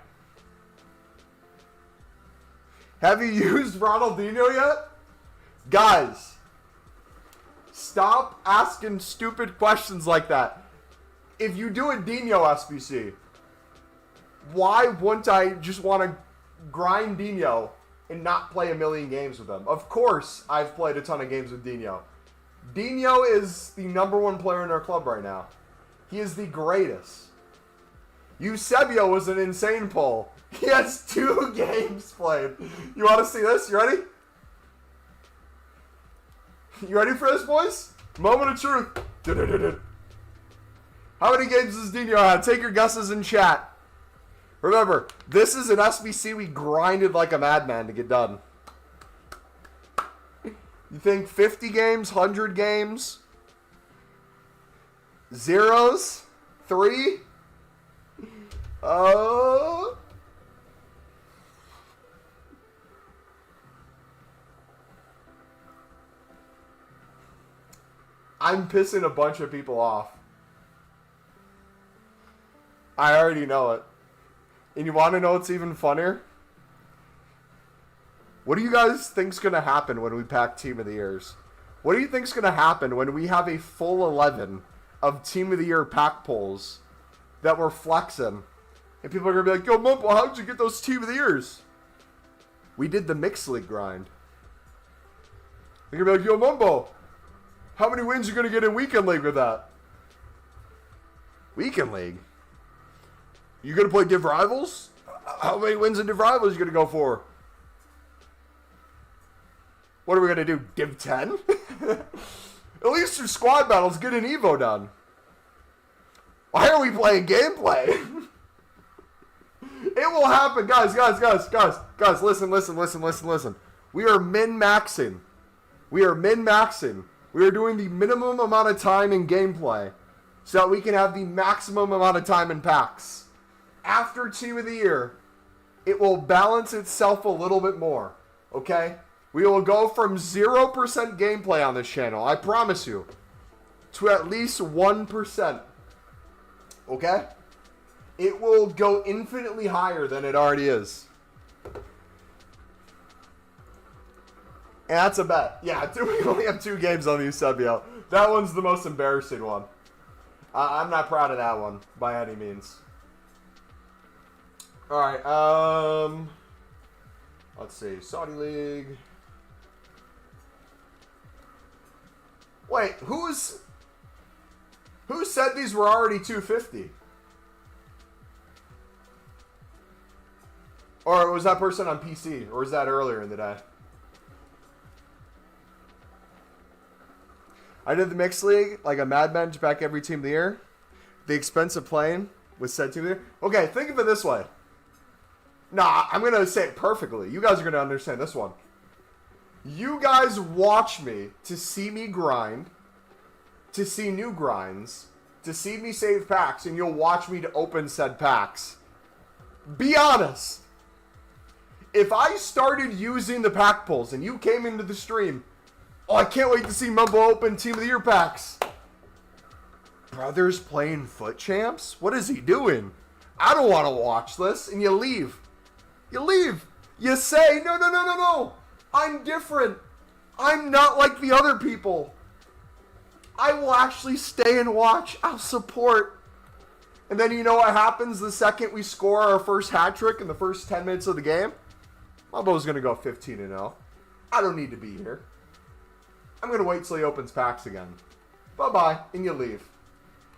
Speaker 1: Have you used Ronaldinho yet? Guys. Stop asking stupid questions like that. If you do a Dino SBC, why wouldn't I just want to grind Dino and not play a million games with him? Of course, I've played a ton of games with Dino. Dino is the #1 player in our club right now. He is the greatest. Eusebio was an insane pull. He has 2 games played. You want to see this? You ready? You ready for this, boys? Moment of truth. How many games does Dino have? Take your guesses in chat. Remember, this is an SBC we grinded like a madman to get done. You think 50 games, 100 games? Zeros? 3? I'm pissing a bunch of people off. I already know it. And you want to know what's even funnier? What do you guys think's going to happen when we pack Team of the Years? What do you think's going to happen when we have a full 11 of Team of the Year pack pulls that we're flexing? And people are going to be like, yo, Mumble, how'd you get those Team of the Years? We did the Mixed League grind. They're going to be like, yo, Mumble, how many wins are you going to get in Weekend League with that? Weekend League? You going to play Div Rivals? How many wins in Div Rivals are you going to go for? What are we going to do? Div 10? At least your squad battles get an Evo done. Why are we playing gameplay? It will happen. Guys, listen. We are min-maxing. We are doing the minimum amount of time in gameplay so that we can have the maximum amount of time in packs. After Team of the Year, it will balance itself a little bit more, okay? We will go from 0% gameplay on this channel, I promise you, to at least 1%, okay? It will go infinitely higher than it already is. And that's a bet. Yeah, we only have 2 games on the Eusebio. That one's the most embarrassing one. I'm not proud of that one, by any means. Alright, let's see, Saudi League. Wait, who said these were already 250? Or was that person on PC? Or was that earlier in the day? I did the Mixed League, like a madman to back every team of the year. The expense of playing with said team of the year. Okay, think of it this way. Nah, I'm going to say it perfectly. You guys are going to understand this one. You guys watch me to see me grind, to see new grinds, to see me save packs, and you'll watch me to open said packs. Be honest. If I started using the pack pulls and you came into the stream, oh, I can't wait to see Mumbo open Team of the Year packs. Brother's playing Foot Champs? What is he doing? I don't want to watch this. And you leave. You leave. You say, no. I'm different. I'm not like the other people. I will actually stay and watch. I'll support. And then you know what happens the second we score our first hat trick in the first 10 minutes of the game? Mumbo's going to go 15-0. I don't need to be here. I'm going to wait till he opens packs again. Bye-bye. And you leave.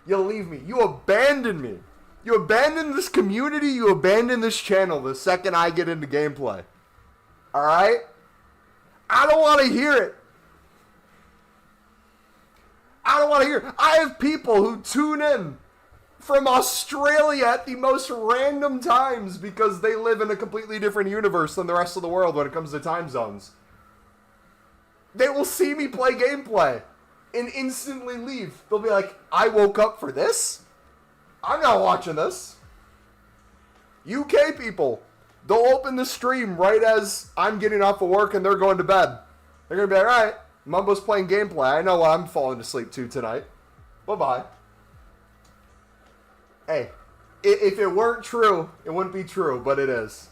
Speaker 1: You leave me. You abandon me. You abandon this community. You abandon this channel the second I get into gameplay. Alright? I don't want to hear it. I don't want to hear it. I have people who tune in from Australia at the most random times because they live in a completely different universe than the rest of the world when it comes to time zones. They will see me play gameplay and instantly leave. They'll be like, I woke up for this? I'm not watching this. UK people, they'll open the stream right as I'm getting off of work and they're going to bed. They're going to be like, alright, Mumbo's playing gameplay. I know what I'm falling asleep to tonight. Bye-bye. Hey, if it weren't true, it wouldn't be true, but it is.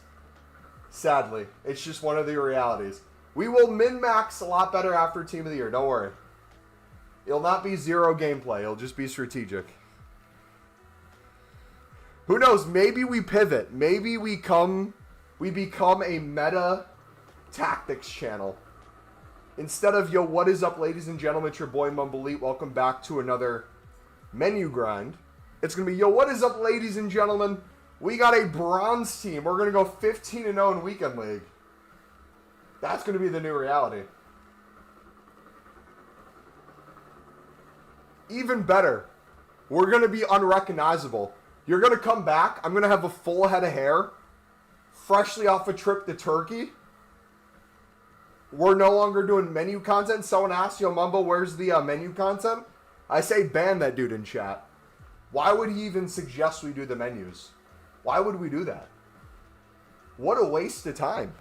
Speaker 1: Sadly. It's just one of the realities. We will min-max a lot better after Team of the Year. Don't worry. It'll not be 0 gameplay. It'll just be strategic. Who knows? Maybe we pivot. Maybe we become a meta tactics channel. Instead of, yo, what is up, ladies and gentlemen? It's your boy Mumble Elite. Welcome back to another menu grind. It's going to be, yo, what is up, ladies and gentlemen? We got a bronze team. We're going to go 15-0 in Weekend League. That's going to be the new reality. Even better, we're going to be unrecognizable. You're going to come back. I'm going to have a full head of hair, freshly off a trip to Turkey. We're no longer doing menu content. Someone asked, yo, Mumbo, where's the menu content? I say ban that dude in chat. Why would he even suggest we do the menus? Why would we do that? What a waste of time.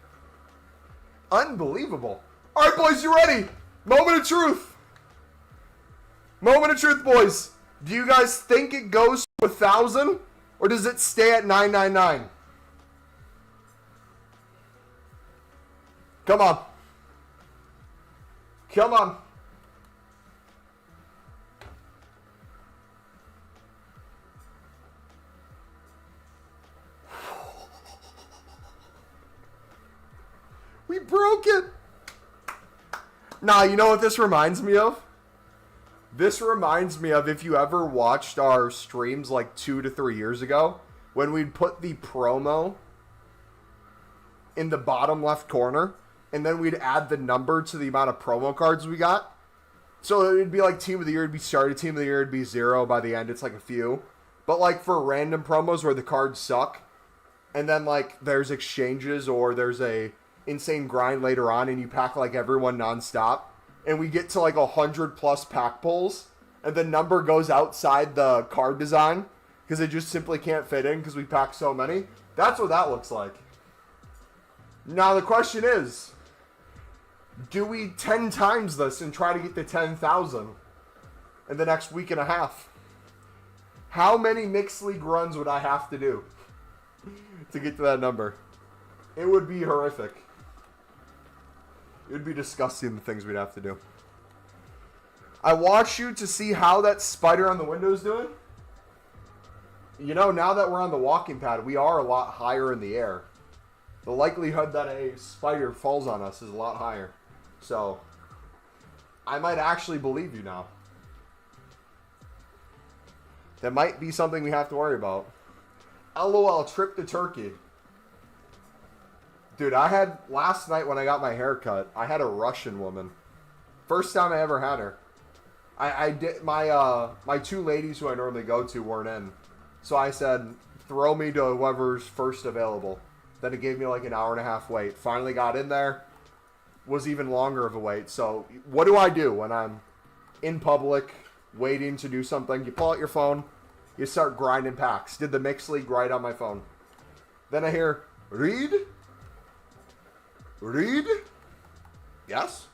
Speaker 1: Unbelievable. All right, boys, you ready? Moment of truth. Moment of truth, boys. Do you guys think it goes to 1,000 or does it stay at 999? Come on. Come on. We broke it. Nah, you know what this reminds me of? This reminds me of if you ever watched our streams like 2 to 3 years ago when we'd put the promo in the bottom left corner and then we'd add the number to the amount of promo cards we got. So it'd be like Team of the Year, it'd be started, Team of the Year, it'd be 0. By the end, it's like a few. But like for random promos where the cards suck and then like there's exchanges or there's a insane grind later on and you pack like everyone nonstop and we get to like 100+ pack pulls and the number goes outside the card design because it just simply can't fit in because we pack so many. That's what that looks like. Now the question is, do we 10 times this and try to get to 10,000 in the next week and a half? How many mixed league runs would I have to do to get to that number? It would be horrific. It would be disgusting, the things we'd have to do. I want you to see how that spider on the window is doing. You know, now that we're on the walking pad, we are a lot higher in the air. The likelihood that a spider falls on us is a lot higher. So, I might actually believe you now. That might be something we have to worry about. LOL, trip to Turkey. Dude, I had, last night when I got my hair cut, I had a Russian woman. First time I ever had her. I did, my 2 ladies who I normally go to weren't in. So I said, throw me to whoever's first available. Then it gave me like an hour-and-a-half wait. Finally got in there. Was even longer of a wait. So what do I do when I'm in public, waiting to do something? You pull out your phone, you start grinding packs. Did the mixed league right on my phone. Then I hear, read? Read? Yes?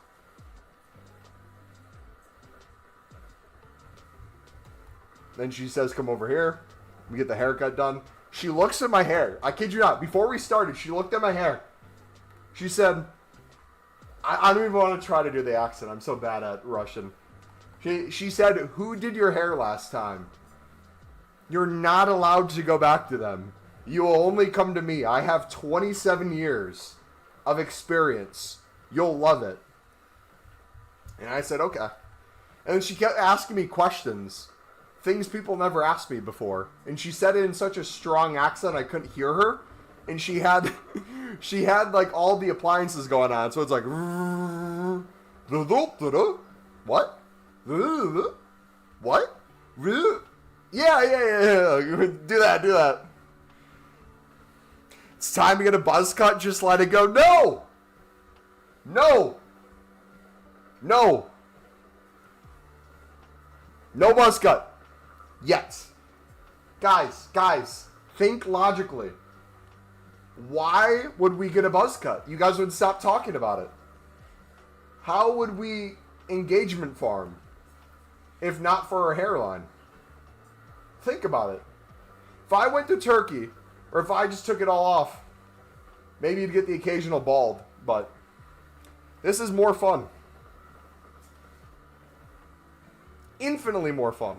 Speaker 1: Then she says, come over here. We get the haircut done. She looks at my hair. I kid you not. Before we started, she looked at my hair. She said, I don't even want to try to do the accent. I'm so bad at Russian. She said, who did your hair last time? You're not allowed to go back to them. You will only come to me. I have 27 years of experience. You'll love it. And I said, okay. And then she kept asking me questions. Things people never asked me before. And she said it in such a strong accent I couldn't hear her. And she had like all the appliances going on. So it's like what? What? Yeah. Do that. It's time to get a buzz cut, just let it go. No! No buzz cut. Yet. Guys, think logically. Why would we get a buzz cut? You guys would stop talking about it. How would we engagement farm if not for our hairline? Think about it. If I went to Turkey, or if I just took it all off, maybe you'd get the occasional bald, but this is more fun. Infinitely more fun.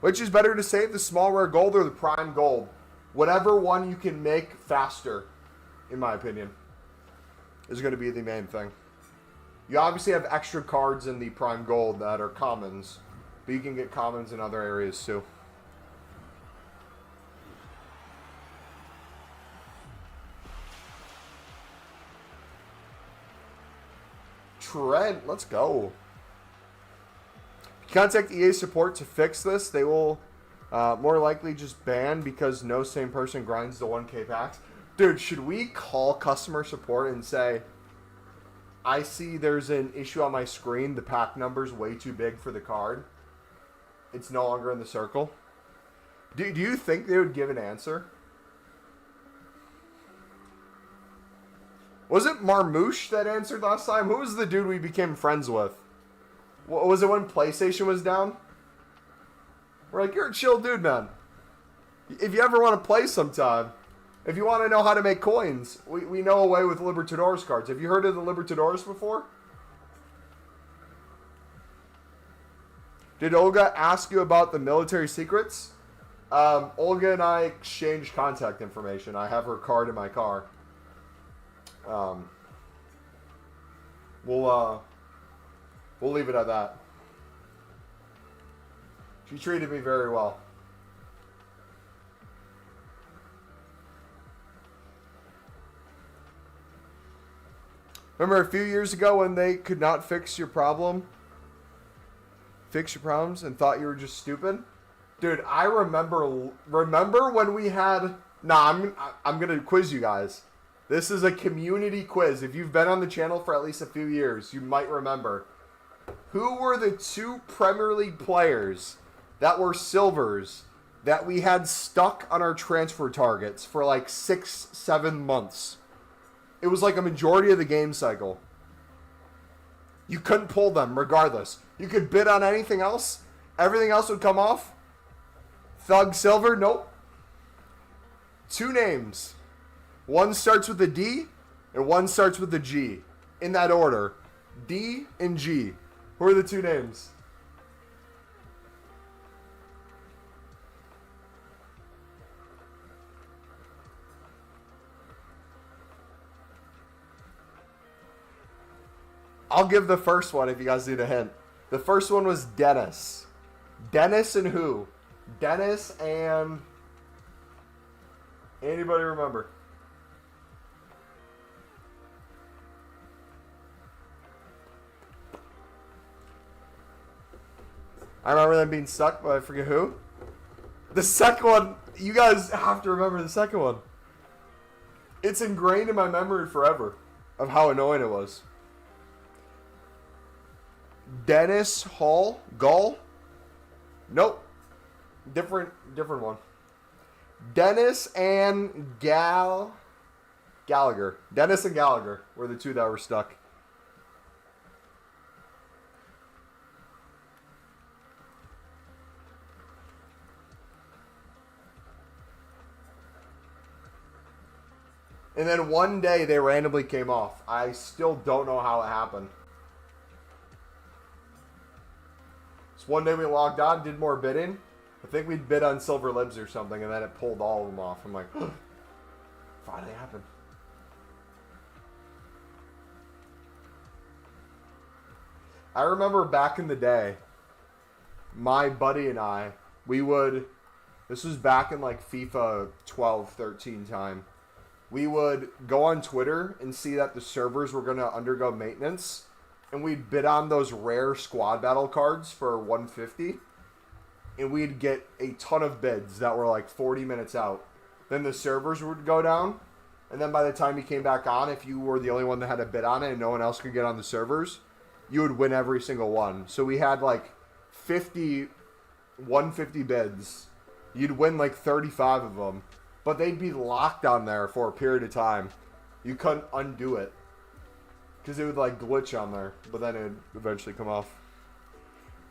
Speaker 1: Which is better to save, the small rare gold or the prime gold? Whatever one you can make faster, in my opinion, is going to be the main thing. You obviously have extra cards in the prime gold that are commons, But you can get commons in other areas too. Trent, let's go. If you contact EA support to fix this, they will more likely just ban because no same person grinds the 1K packs. Dude, should we call customer support and say, I see there's an issue on my screen. The pack number's way too big for the card. It's no longer in the circle. Do you think they would give an answer? Was it Marmouche that answered last time? Who was the dude we became friends with? What was it when PlayStation was down? We're like, you're a chill dude, man. If you ever want to play sometime, if you want to know how to make coins, we know a way with Libertadores cards. Have you heard of the Libertadores before? Did Olga ask you about the military secrets? Olga and I exchanged contact information. I have her card in my car. We'll leave it at that. She treated me very well. Remember a few years ago when they could not fix your problems and thought you were just stupid? Dude, I remember when we had... Nah, I'm going to quiz you guys. This is a community quiz. If you've been on the channel for at least a few years, you might remember. Who were the 2 Premier League players that were silvers that we had stuck on our transfer targets for like 6-7 months? It was like a majority of the game cycle. You couldn't pull them regardless. You could bid on anything else. Everything else would come off. Thug Silver, nope. 2 names. One starts with a D and one starts with a G. In that order. D and G. Who are the 2 names? I'll give the first one if you guys need a hint. The first one was Dennis. Dennis and who? Dennis and... Anybody remember? I remember them being stuck, but I forget who. The second one, you guys have to remember the second one. It's ingrained in my memory forever of how annoying it was. Dennis Gall? Nope. Different one. Dennis and Gallagher. Dennis and Gallagher were the 2 that were stuck. And then one day they randomly came off. I still don't know how it happened. So one day we logged on, did more bidding. I think we'd bid on Silver Libs or something, and then it pulled all of them off. I'm like, finally happened. I remember back in the day, my buddy and I, this was back in like FIFA 12, 13 time. We would go on Twitter and see that the servers were going to undergo maintenance. And we'd bid on those rare squad battle cards for 150. And we'd get a ton of bids that were like 40 minutes out. Then the servers would go down. And then by the time you came back on, if you were the only one that had a bid on it and no one else could get on the servers, you would win every single one. So we had like 150 bids. You'd win like 35 of them. But they'd be locked on there for a period of time. You couldn't undo it. Because it would like glitch on there. But then it would eventually come off.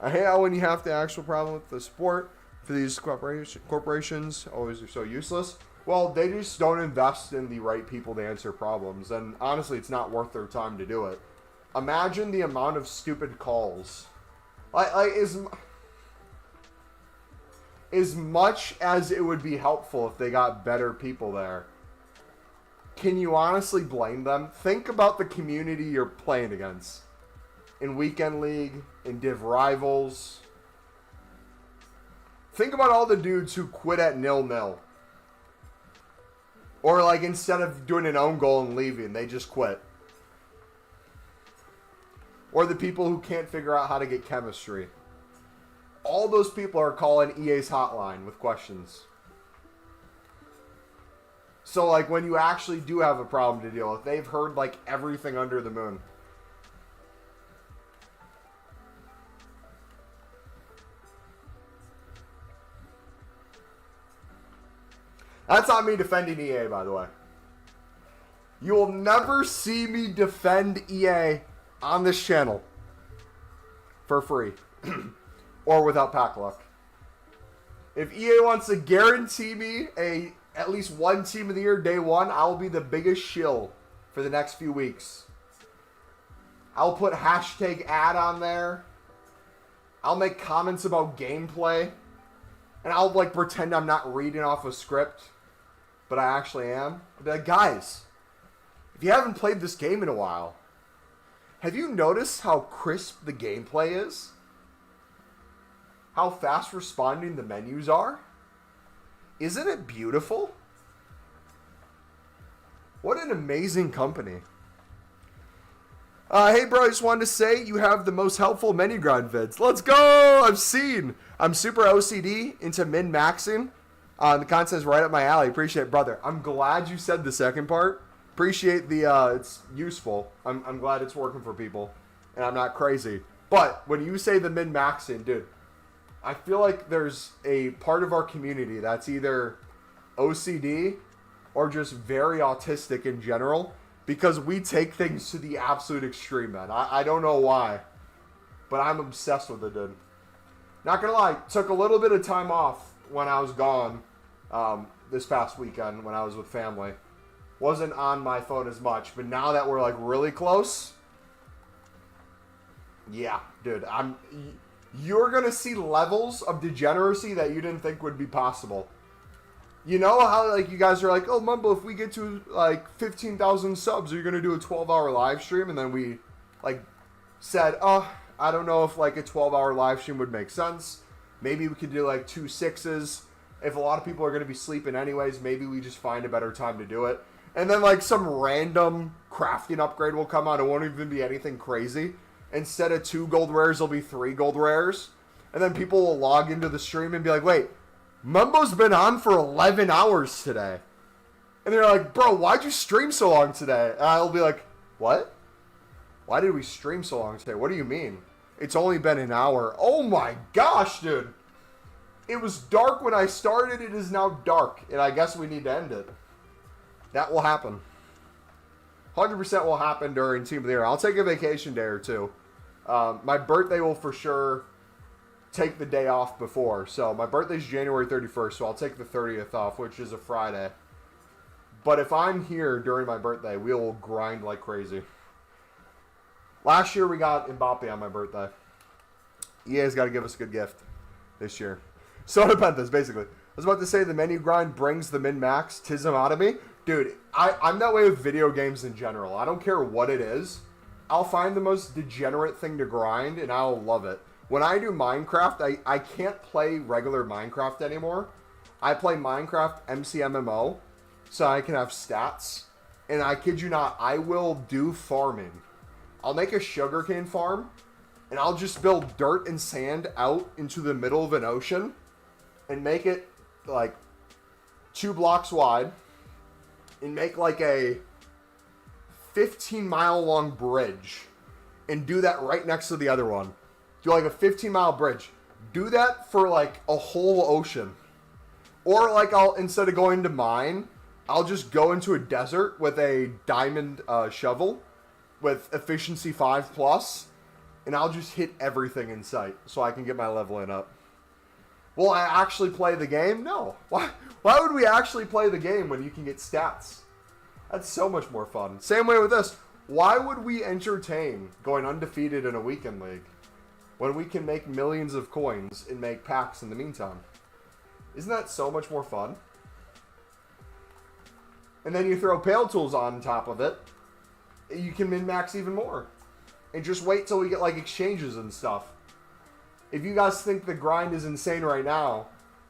Speaker 1: I hate how when you have the actual problem with the support for these corporations, always are so useless. Well, they just don't invest in the right people to answer problems. And honestly, it's not worth their time to do it. Imagine the amount of stupid calls. As much as it would be helpful if they got better people there, can you honestly blame them? Think about the community you're playing against. In Weekend League, in Div Rivals, Think about all the dudes who quit at 0-0. Or like instead of doing an own goal and leaving, they just quit. Or the people who can't figure out how to get chemistry. All those people are calling EA's hotline with questions. So like when you actually do have a problem to deal with, they've heard like everything under the moon. That's not me defending EA, by the way. You will never see me defend EA on this channel for free or without pack luck. If EA wants to guarantee me at least one team of the year day one, I will be the biggest shill for the next few weeks. I'll put hashtag ad on there. I'll make comments about gameplay. And I'll like pretend I'm not reading off a script, but I actually am. I'll be like, guys, if you haven't played this game in a while, have you noticed how crisp the gameplay is? How fast responding the menus are? Isn't it beautiful? What an amazing company. Hey bro, I just wanted to say you have the most helpful menu grind vids. Let's go! I'm super OCD into min-maxing. The content's right up my alley. Appreciate it, brother. I'm glad you said the second part. Appreciate the, it's useful. I'm glad it's working for people. And I'm not crazy. But when you say the min-maxing, dude, I feel like there's a part of our community that's either OCD or just very autistic in general. Because we take things to the absolute extreme, man. I don't know why. But I'm obsessed with it, dude. Not gonna lie, took a little bit of time off when I was gone this past weekend when I was with family. Wasn't on my phone as much, but now that we're like really close, yeah, dude, you're gonna see levels of degeneracy that you didn't think would be possible. You know how like you guys are like, oh Mumble, if we get to like 15,000 subs, are you gonna do a 12-hour live stream? And then we like said, oh, I don't know if like a 12-hour live stream would make sense. Maybe we could do like 2 6s. If a lot of people are gonna be sleeping anyways, maybe we just find a better time to do it. And then like some random crafting upgrade will come out. It won't even be anything crazy. Instead of 2 gold rares, there'll be 3 gold rares. And then people will log into the stream and be like, wait, Mumbo's been on for 11 hours today. And they're like, bro, why'd you stream so long today? And I'll be like, what? Why did we stream so long today? What do you mean? It's only been an hour. Oh my gosh, dude. It was dark when I started. It is now dark. And I guess we need to end it. That will happen. 100% will happen during Team of the Year. I'll take a vacation day or two. My birthday will for sure take the day off before. So my birthday's January 31st, so I'll take the 30th off, which is a Friday. But if I'm here during my birthday, we will grind like crazy. Last year we got Mbappe on my birthday. EA's got to give us a good gift this year. So depends, basically. I was about to say the menu grind brings the min-max tism out of me. Dude, I'm that way with video games in general. I don't care what it is. I'll find the most degenerate thing to grind, and I'll love it. When I do Minecraft, I can't play regular Minecraft anymore. I play Minecraft MCMMO, so I can have stats. And I kid you not, I will do farming. I'll make a sugarcane farm, and I'll just build dirt and sand out into the middle of an ocean, and make it like 2 blocks wide, and make like a 15-mile long bridge, and do that right next to the other one. Do like a 15-mile bridge. Do that for like a whole ocean. Or like instead of going to mine, I'll just go into a desert with a diamond shovel with efficiency 5+, and I'll just hit everything in sight so I can get my leveling up. Will I actually play the game? No. Why would we actually play the game when you can get stats? That's so much more fun. Same way with this. Why would we entertain going undefeated in a weekend league when we can make millions of coins and make packs in the meantime? Isn't that so much more fun? And then you throw Pale Tools on top of it, you can min-max even more. And just wait till we get like exchanges and stuff. If you guys think the grind is insane right now,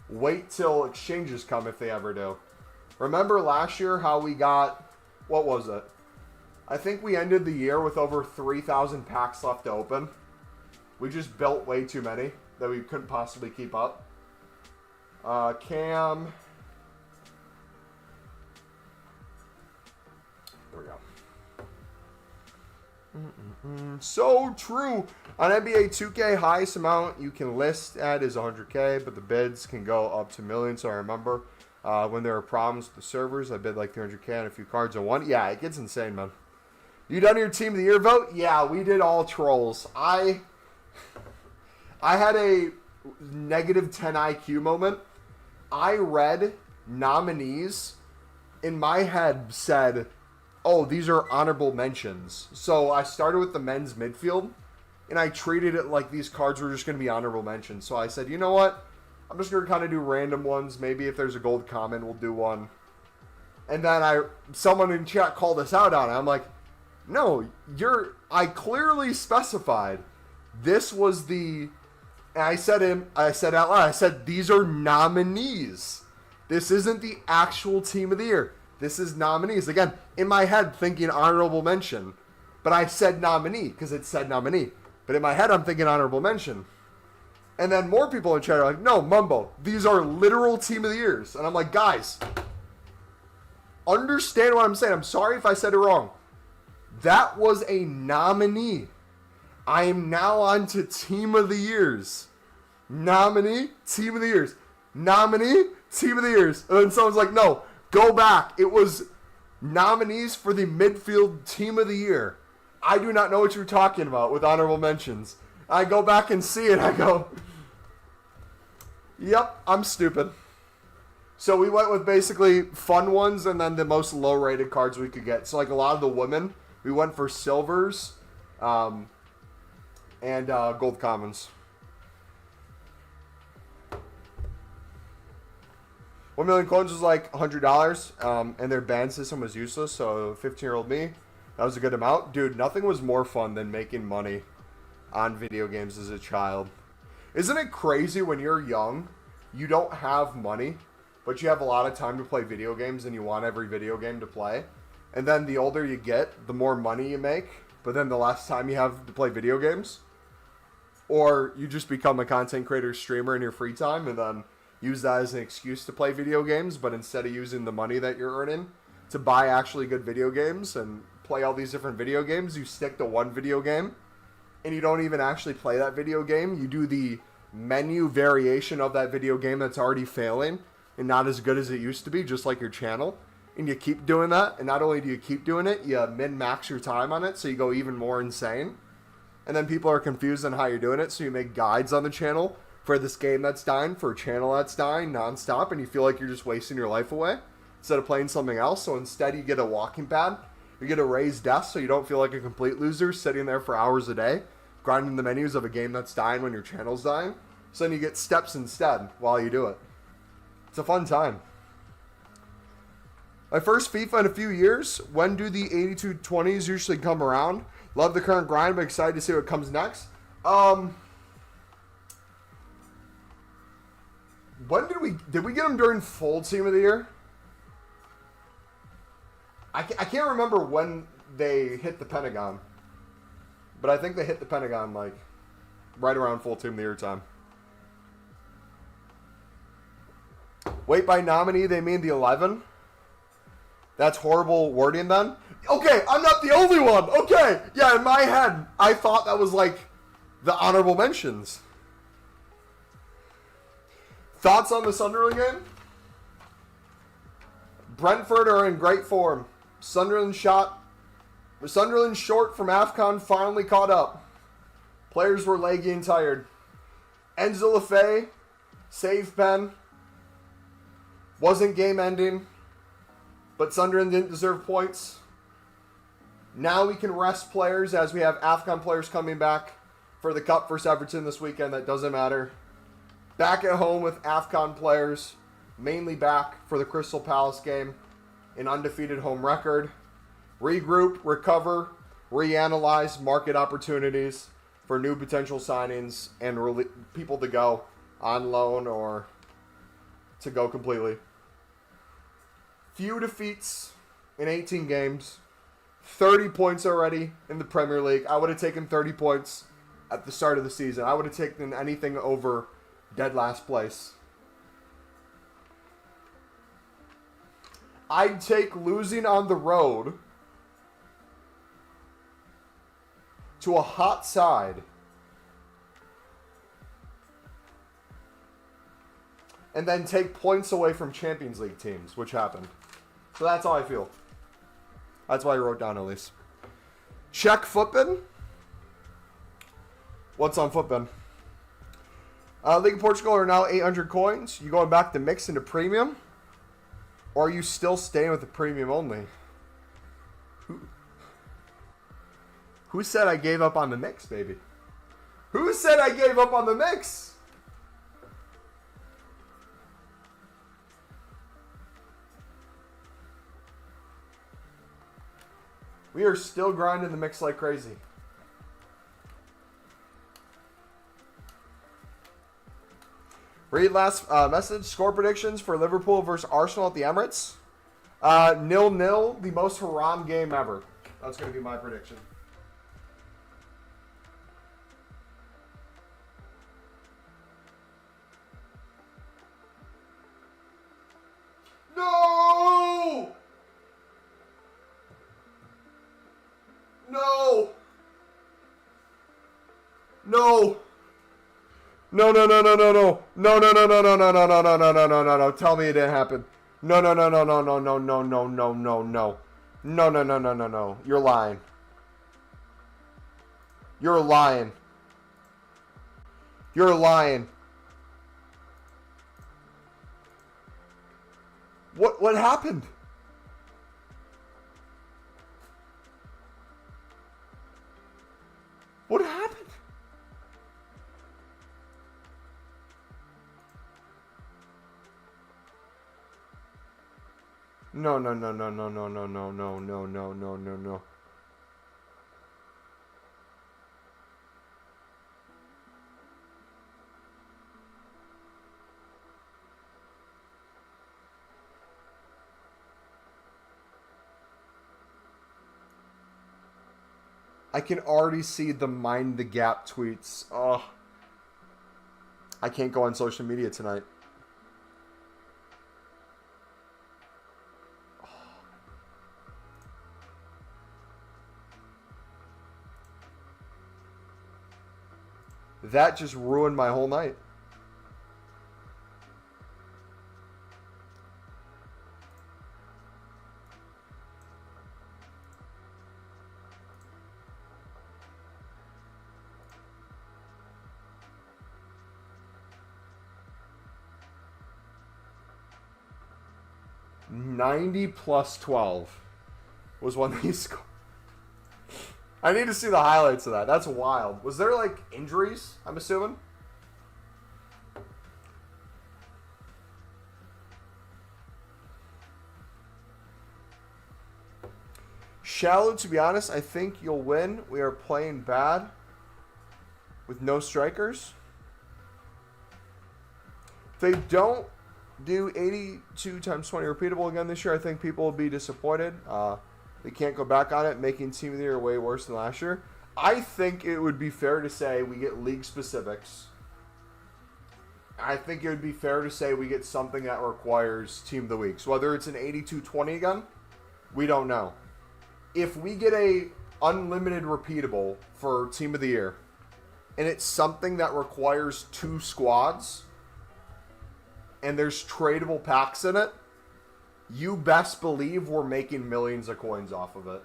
Speaker 1: Wait till exchanges come if they ever do. Remember last year how we got, what was it? I think we ended the year with over 3,000 packs left to open. We just built way too many that we couldn't possibly keep up. Cam. There we go. So true. On NBA 2K, highest amount you can list at is 100K, but the bids can go up to millions. So I remember when there were problems with the servers, I bid like 300K on a few cards on one. Yeah, it gets insane, man. You done your Team of the Year vote? Yeah, we did all trolls. I had a negative 10 IQ moment. I read nominees in my head said, oh, these are honorable mentions. So I started with the men's midfield, and I treated it like these cards were just going to be honorable mentions. So I said, you know what? I'm just going to kind of do random ones. Maybe if there's a gold comment, we'll do one. And then someone in chat called us out on it. I'm like, no, I clearly specified this was the, and I said out loud, I said, these are nominees. This isn't the actual Team of the Year. This is nominees. Again, in my head, thinking honorable mention. But I said nominee because it said nominee. But in my head, I'm thinking honorable mention. And then more people in chat are like, no, Mumbo, these are literal Team of the Years. And I'm like, guys, understand what I'm saying. I'm sorry if I said it wrong. That was a nominee. I am now on to Team of the Years. Nominee, Team of the Years. Nominee, Team of the Years. And then someone's like, no, go back. It was nominees for the midfield Team of the Year. I do not know what you're talking about with honorable mentions. I go back and see it. I go, yep, I'm stupid. So we went with basically fun ones and then the most low-rated cards we could get. So like a lot of the women, we went for silvers and gold commons. 1 million coins was like $100, and their ban system was useless, so 15-year-old me, that was a good amount. Dude, nothing was more fun than making money on video games as a child. Isn't it crazy when you're young, you don't have money, but you have a lot of time to play video games and you want every video game to play? And then the older you get, the more money you make, but then the less time you have to play video games? Or you just become a content creator streamer in your free time and then use that as an excuse to play video games, but instead of using the money that you're earning to buy actually good video games and play all these different video games, you stick to one video game and you don't even actually play that video game. You do the menu variation of that video game that's already failing and not as good as it used to be, just like your channel. And you keep doing that, and not only do you keep doing it, you min-max your time on it, so you go even more insane. And then people are confused on how you're doing it, so you make guides on the channel for this game that's dying, for a channel that's dying nonstop, and you feel like you're just wasting your life away instead of playing something else. So instead you get a walking pad, you get a raised desk so you don't feel like a complete loser sitting there for hours a day, grinding the menus of a game that's dying when your channel's dying. So then you get steps instead while you do it. It's a fun time. My first FIFA in a few years. When do the 8220s usually come around? Love the current grind, but excited to see what comes next. When did we get them during full Team of the Year? I can't remember when they hit the Pentagon, but I think they hit the Pentagon like right around full Team of the Year time. Wait, by nominee they mean the 11? That's horrible wording then? Okay, I'm not the only one. Okay, yeah, in my head, I thought that was like the honorable mentions. Thoughts on the Sunderland game? Brentford are in great form. Sunderland short from AFCON finally caught up. Players were leggy and tired. Enzo Lefebvre, save pen. Wasn't game ending, but Sunderland didn't deserve points. Now we can rest players as we have AFCON players coming back for the Cup versus Everton this weekend. That doesn't matter. Back at home with AFCON players, mainly back for the Crystal Palace game. An undefeated home record. Regroup, recover, reanalyze market opportunities for new potential signings and people to go on loan or to go completely. Few defeats in 18 games. 30 points already in the Premier League. I would have taken 30 points at the start of the season. I would have taken anything over dead last place. I'd take losing on the road to a hot side and then take points away from Champions League teams, which happened. So that's how I feel. That's why I wrote down at least. Check Footbin. What's on Footbin? League of Portugal are now 800 coins. You going back to mix into premium? Or are you still staying with the premium only? Who said I gave up on the mix, baby? Who said I gave up on the mix? We are still grinding the mix like crazy. Read last message. Score predictions for Liverpool versus Arsenal at the Emirates. 0-0, the most haram game ever. That's going to be my prediction. No! No! No! No, no, no, no, no, no. No, no, no, no, no, no, no, no, no, no, no, no, no, no. Tell me it didn't happen. No, no, no, no, no, no, no, no, no, no, no, no. No, no, no, no, no, no. You're lying. You're lying. You're lying. What happened? What happened? No, no, no, no, no, no, no, no, no, no, no, no, no, no. I can already see the mind the gap tweets. Oh. I can't go on social media tonight. That just ruined my whole night. +12 was when they scored. I need to see the highlights of that. That's wild. Was there, like, injuries, I'm assuming? Shallow, to be honest, I think you'll win. We are playing bad with no strikers. If they don't do 82 times 20 repeatable again this year, I think people will be disappointed. They can't go back on it, making Team of the Year way worse than last year. I think it would be fair to say we get league specifics. I think it would be fair to say we get something that requires Team of the Week. So whether it's an 82-20 again, we don't know. If we get a unlimited repeatable for Team of the Year, and it's something that requires 2 squads, and there's tradable packs in it, you best believe we're making millions of coins off of it.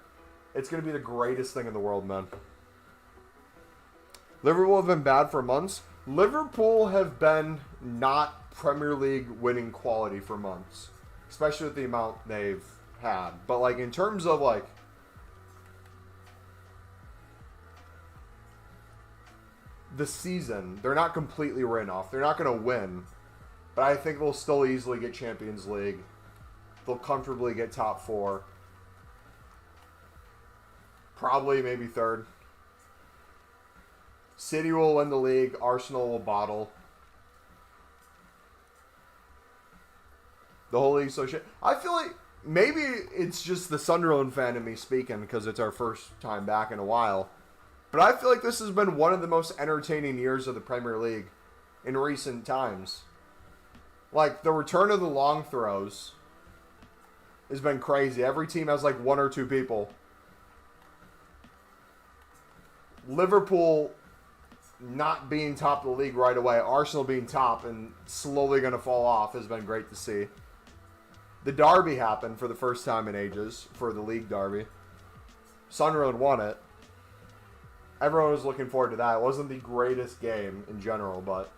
Speaker 1: It's going to be the greatest thing in the world, man. Liverpool have been bad for months. Liverpool have been not Premier League winning quality for months, especially with the amount they've had. But, like, in terms of, like, the season, they're not completely written off. They're not going to win, but I think they'll still easily get Champions League. They'll comfortably get top 4. Probably maybe 3rd. City will win the league. Arsenal will bottle. The whole league's so shit. I feel like maybe it's just the Sunderland fan in me speaking because it's our first time back in a while. But I feel like this has been one of the most entertaining years of the Premier League in recent times. Like, the return of the long throws has been crazy. Every team has like one or two people. Liverpool not being top of the league right away. Arsenal being top and slowly going to fall off has been great to see. The derby happened for the first time in ages for the league derby. Sunderland won it. Everyone was looking forward to that. It wasn't the greatest game in general, but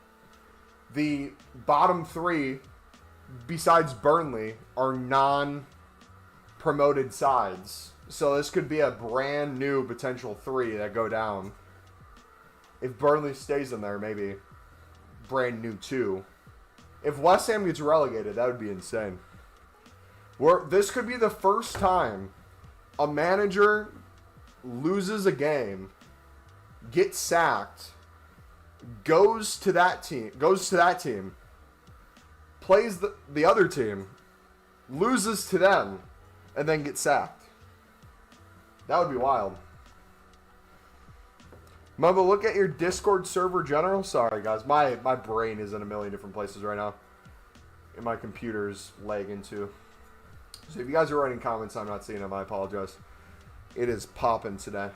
Speaker 1: the bottom three, besides Burnley, are non-promoted sides. So this could be a brand new potential three that go down. If Burnley stays in there, maybe brand new two. If West Ham gets relegated, that would be insane. This could be the first time a manager loses a game, gets sacked, goes to that team, plays the other team, loses to them, and then gets sacked. That would be wild. Mamba, look at your Discord server general. Sorry, guys. My brain is in a million different places right now. And my computer's lagging too. So if you guys are writing comments, I'm not seeing them. I apologize. It is popping today.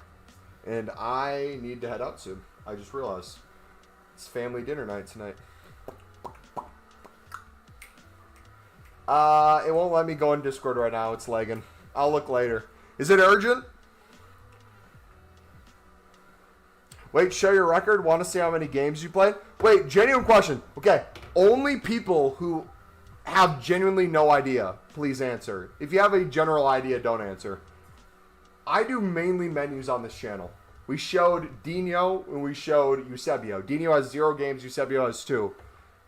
Speaker 1: And I need to head out soon. I just realized. It's family dinner night tonight. It won't let me go in Discord right now. It's lagging. I'll look later. Is it urgent? Wait, show your record. Want to see how many games you played? Wait, genuine question. Okay, only people who have genuinely no idea, please answer. If you have a general idea, don't answer. I do mainly menus on this channel. We showed Dino and we showed Eusebio. Dino has 0 games, Eusebio has 2.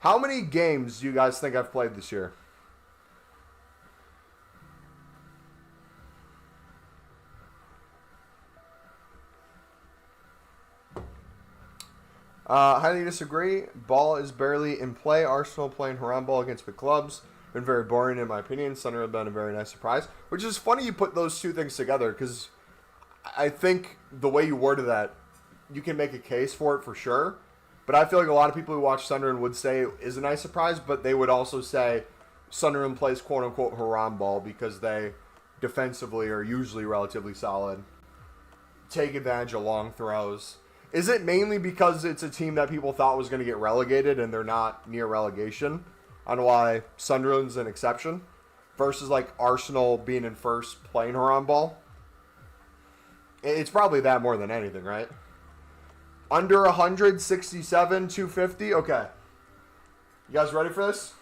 Speaker 1: How many games do you guys think I've played this year? Highly disagree. Ball is barely in play. Arsenal playing Haram ball against big clubs. Been very boring in my opinion. Sunderland been a very nice surprise. Which is funny you put those two things together because I think the way you worded that, you can make a case for it for sure. But I feel like a lot of people who watch Sunderland would say it is a nice surprise, but they would also say Sunderland plays quote-unquote Haram ball because they defensively are usually relatively solid. Take advantage of long throws. Is it mainly because it's a team that people thought was going to get relegated and they're not near relegation on why Sunderland's an exception versus like Arsenal being in first playing Haram ball? It's probably that more than anything, right? Under 167, 250. Okay. You guys ready for this?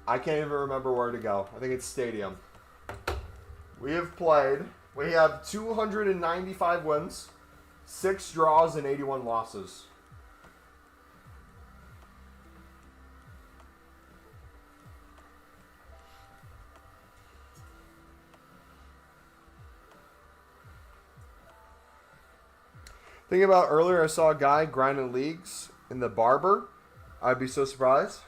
Speaker 1: I can't even remember where to go. I think it's Stadium. We have 295 wins. 6 draws and 81 losses. Thinking about earlier, I saw a guy grinding leagues in the barber. I'd be so surprised.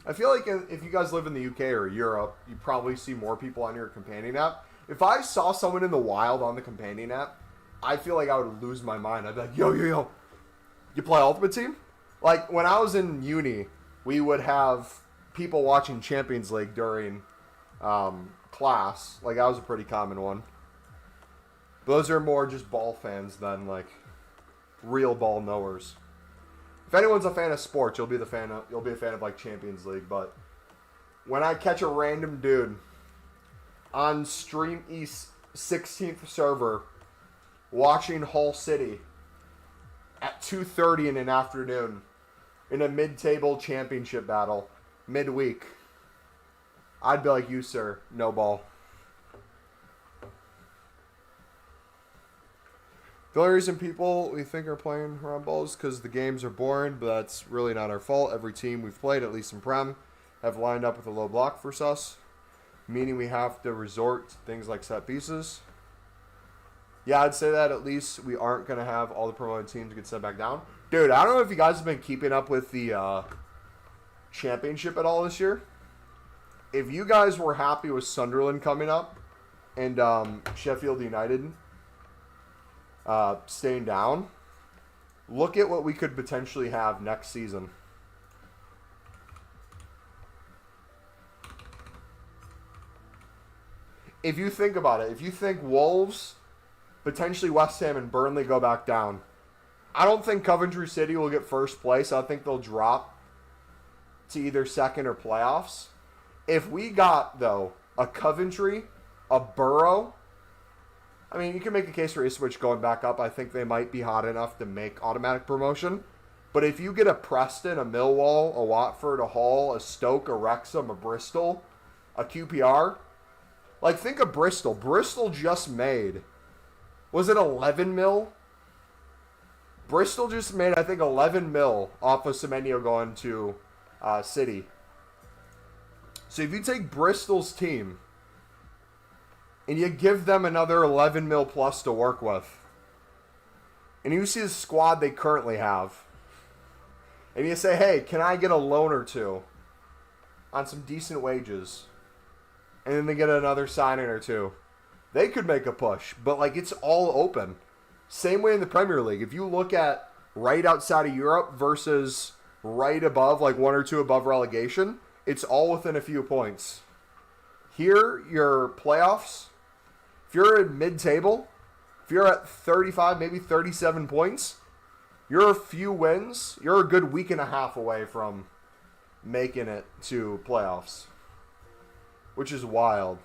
Speaker 1: I feel like if you guys live in the UK or Europe, you probably see more people on your companion app. If I saw someone in the wild on the companion app, I feel like I would lose my mind. I'd be like, yo, you play Ultimate Team? Like, when I was in uni, we would have people watching Champions League during class. Like, that was a pretty common one. But those are more just ball fans than, like, real ball knowers. If anyone's a fan of sports, you'll be a fan of, like, Champions League. But when I catch a random dude on Stream East 16th server watching Hull City at 2:30 in an afternoon in a mid-table championship battle midweek, I'd be like, you sir, no ball. The only reason people we think are playing Haram ball is because the games are boring, but that's really not our fault. Every team we've played, at least in Prem, have lined up with a low block for us, meaning we have to resort to things like set pieces. Yeah, I'd say that at least we aren't going to have all the promoted teams get sent back down. Dude, I don't know if you guys have been keeping up with the Championship at all this year, if you guys were happy with Sunderland coming up and Sheffield United staying down, look at what we could potentially have next season. If you think about it, if you think Wolves, potentially West Ham and Burnley go back down, I don't think Coventry City will get first place. I think they'll drop to either second or playoffs. If we got, though, a Coventry, a Borough, I mean, you can make a case for Ipswich going back up. I think they might be hot enough to make automatic promotion. But if you get a Preston, a Millwall, a Watford, a Hull, a Stoke, a Wrexham, a Bristol, a QPR, like, think of Bristol. Bristol just made, was it 11 mil? Bristol just made, I think, 11 mil off of Semenyo going to City. So if you take Bristol's team and you give them another 11 mil plus to work with, and you see the squad they currently have, and you say, hey, can I get a loan or two on some decent wages? And then they get another signing or two. They could make a push, but like it's all open. Same way in the Premier League. If you look at right outside of Europe versus right above, like one or two above relegation, it's all within a few points. Here, your playoffs, if you're in mid-table, if you're at 35, maybe 37 points, you're a few wins. You're a good week and a half away from making it to playoffs, which is wild.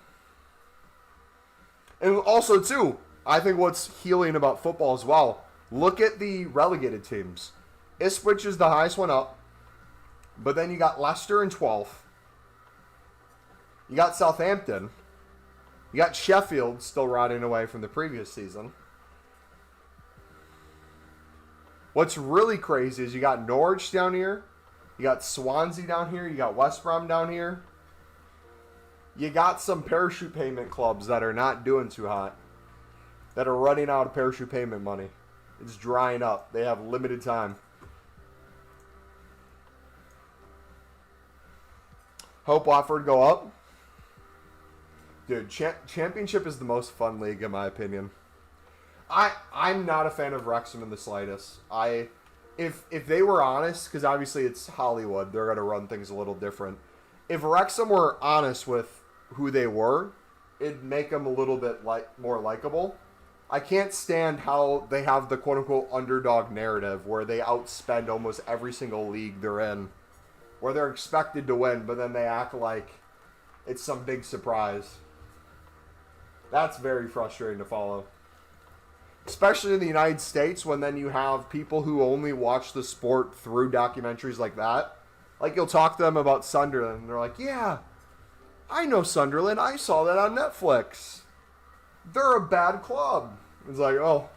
Speaker 1: And also, too, I think what's healing about football as well, look at the relegated teams. Ipswich is the highest one up, but then you got Leicester in 12th. You got Southampton. You got Sheffield still riding away from the previous season. What's really crazy is you got Norwich down here. You got Swansea down here. You got West Brom down here. You got some parachute payment clubs that are not doing too hot, that are running out of parachute payment money. It's drying up. They have limited time. Hope Watford go up. Dude, Championship is the most fun league in my opinion. I'm not a fan of Wrexham in the slightest. If they were honest, because obviously it's Hollywood, they're going to run things a little different. If Wrexham were honest with who they were, it'd make them a little bit more likable. I can't stand how they have the quote-unquote underdog narrative where they outspend almost every single league they're in, where they're expected to win, but then they act like it's some big surprise. That's very frustrating to follow. Especially in the United States, when then you have people who only watch the sport through documentaries like that. Like, you'll talk to them about Sunderland, and they're like, yeah, I know Sunderland. I saw that on Netflix. They're a bad club. It's like, oh,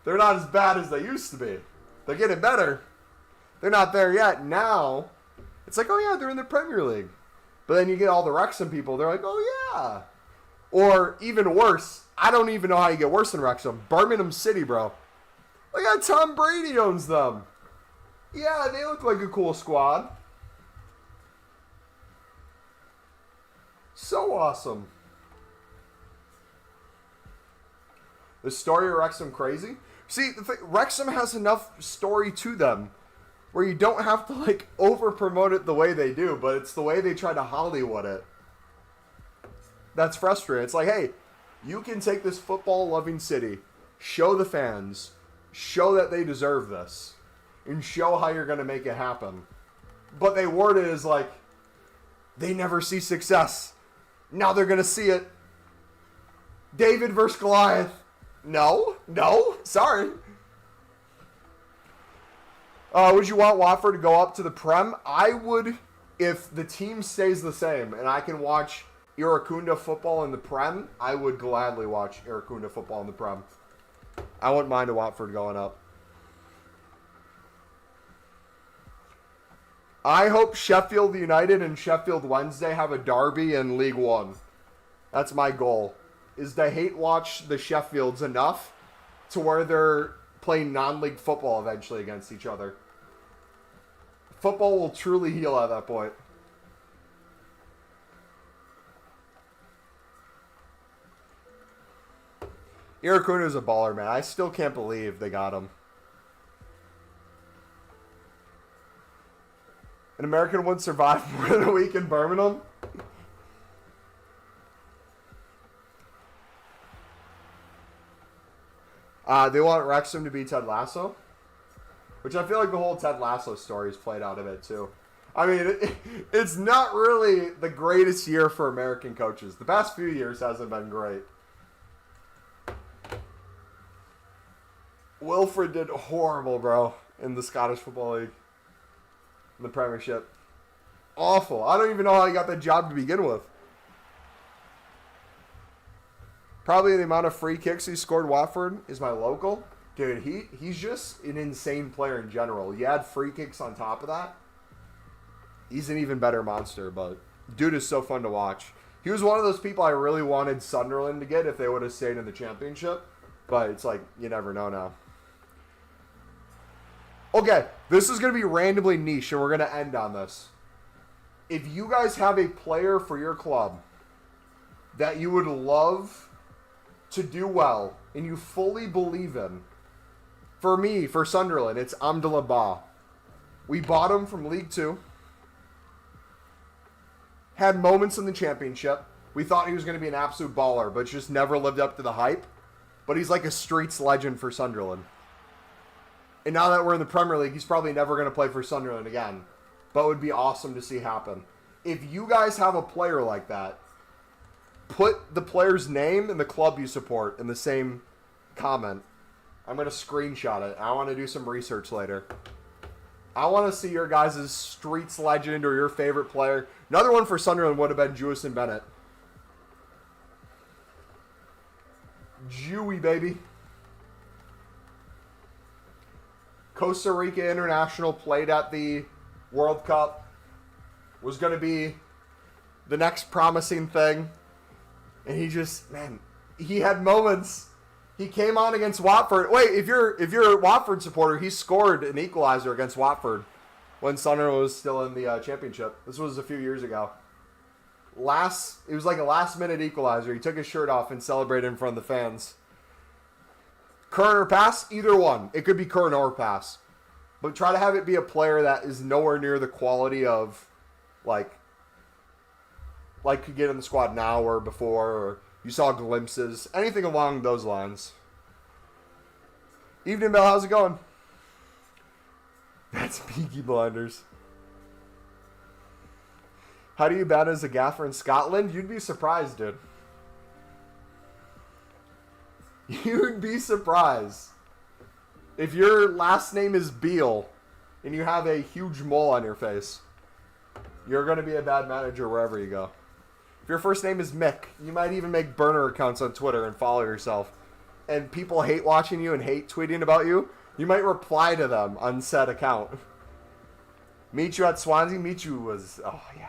Speaker 1: they're not as bad as they used to be. They're getting better. They're not there yet. Now, it's like, oh, yeah, they're in the Premier League. But then you get all the Wrexham people. They're like, oh, yeah. Or even worse, I don't even know how you get worse than Wrexham. Birmingham City, bro. Look at Tom Brady owns them. Yeah, they look like a cool squad. So awesome. The story of Wrexham crazy? See, Wrexham has enough story to them where you don't have to, like, over-promote it the way they do, but it's the way they try to Hollywood it. That's frustrating. It's like, hey, you can take this football-loving city, show the fans, show that they deserve this, and show how you're going to make it happen. But they word it as like, they never see success. Now they're going to see it. David versus Goliath. No, sorry. Would you want Watford to go up to the Prem? I would, if the team stays the same and I can watch Iracunda football in the Prem, I would gladly watch Iracunda football in the Prem. I wouldn't mind a Watford going up. I hope Sheffield United and Sheffield Wednesday have a derby in League One. That's my goal, is to hate watch the Sheffields enough to where they're playing non-league football eventually against each other. Football will truly heal at that point. Irakuna is a baller, man. I still can't believe they got him. An American wouldn't survive more than a week in Birmingham. They want Wrexham to be Ted Lasso, which I feel like the whole Ted Lasso story is played out of it too. I mean, it's not really the greatest year for American coaches. The past few years hasn't been great. Wilfred did horrible, bro, in the Scottish Football League. In the Premiership. Awful. I don't even know how he got that job to begin with. Probably the amount of free kicks he scored Watford is my local. Dude, he's just an insane player in general. You add free kicks on top of that, he's an even better monster, but dude is so fun to watch. He was one of those people I really wanted Sunderland to get if they would have stayed in the Championship, but it's like, you never know now. Okay, this is going to be randomly niche, and we're going to end on this. If you guys have a player for your club that you would love to do well, and you fully believe in, for me, for Sunderland, it's Amdallah Ba. We bought him from League 2. Had moments in the Championship. We thought he was going to be an absolute baller, but just never lived up to the hype. But he's like a streets legend for Sunderland. And now that we're in the Premier League, he's probably never going to play for Sunderland again. But it would be awesome to see happen. If you guys have a player like that, put the player's name and the club you support in the same comment. I'm going to screenshot it. I want to do some research later. I want to see your guys' streets legend or your favorite player. Another one for Sunderland would have been Jewison Bennett. Jewy, baby. Costa Rica International, played at the World Cup. Was going to be the next promising thing. And he just, man, he had moments. He came on against Watford. Wait, if you're a Watford supporter, he scored an equalizer against Watford when Sunderland was still in the Championship. This was a few years ago. It was like a last-minute equalizer. He took his shirt off and celebrated in front of the fans. Current or pass? Either one. It could be current or pass. But try to have it be a player that is nowhere near the quality of, like you get in the squad now or before, or you saw glimpses. Anything along those lines. Evening, Bell. How's it going? That's Peaky Blinders. How do you bat as a gaffer in Scotland? You'd be surprised, dude. You'd be surprised. If your last name is Beale and you have a huge mole on your face, you're going to be a bad manager wherever you go. If your first name is Mick, you might even make burner accounts on Twitter and follow yourself. And people hate watching you and hate tweeting about you. You might reply to them on said account. Meet you at Swansea. Meet you was, oh yeah.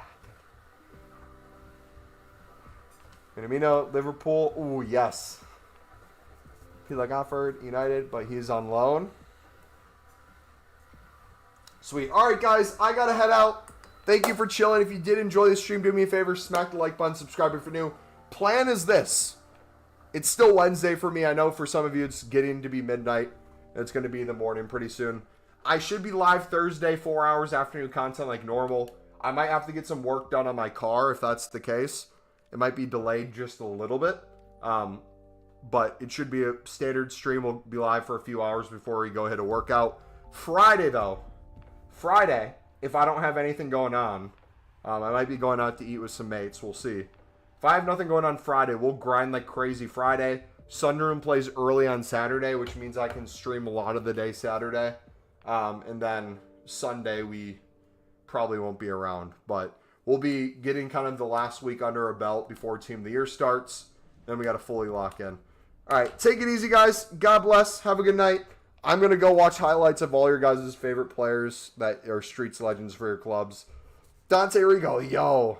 Speaker 1: Minamino, Liverpool. Ooh, yes. He offered United, but he's on loan. Sweet. All right, guys, I got to head out. Thank you for chilling. If you did enjoy the stream, do me a favor, smack the like button, subscribe if you're new. Plan is this. It's still Wednesday for me. I know for some of you it's getting to be midnight. It's going to be in the morning pretty soon. I should be live Thursday, 4 hours afternoon content like normal. I might have to get some work done on my car if that's the case. It might be delayed just a little bit. But it should be a standard stream. We'll be live for a few hours before we go hit a workout. Friday, though. Friday, if I don't have anything going on, I might be going out to eat with some mates. We'll see. If I have nothing going on Friday, we'll grind like crazy Friday. Sunderland plays early on Saturday, which means I can stream a lot of the day Saturday. And then Sunday, we probably won't be around. But we'll be getting kind of the last week under our belt before Team of the Year starts. Then we got to fully lock in. All right, take it easy, guys. God bless. Have a good night. I'm going to go watch highlights of all your guys' favorite players that are streets legends for your clubs. Dante Rigo, yo.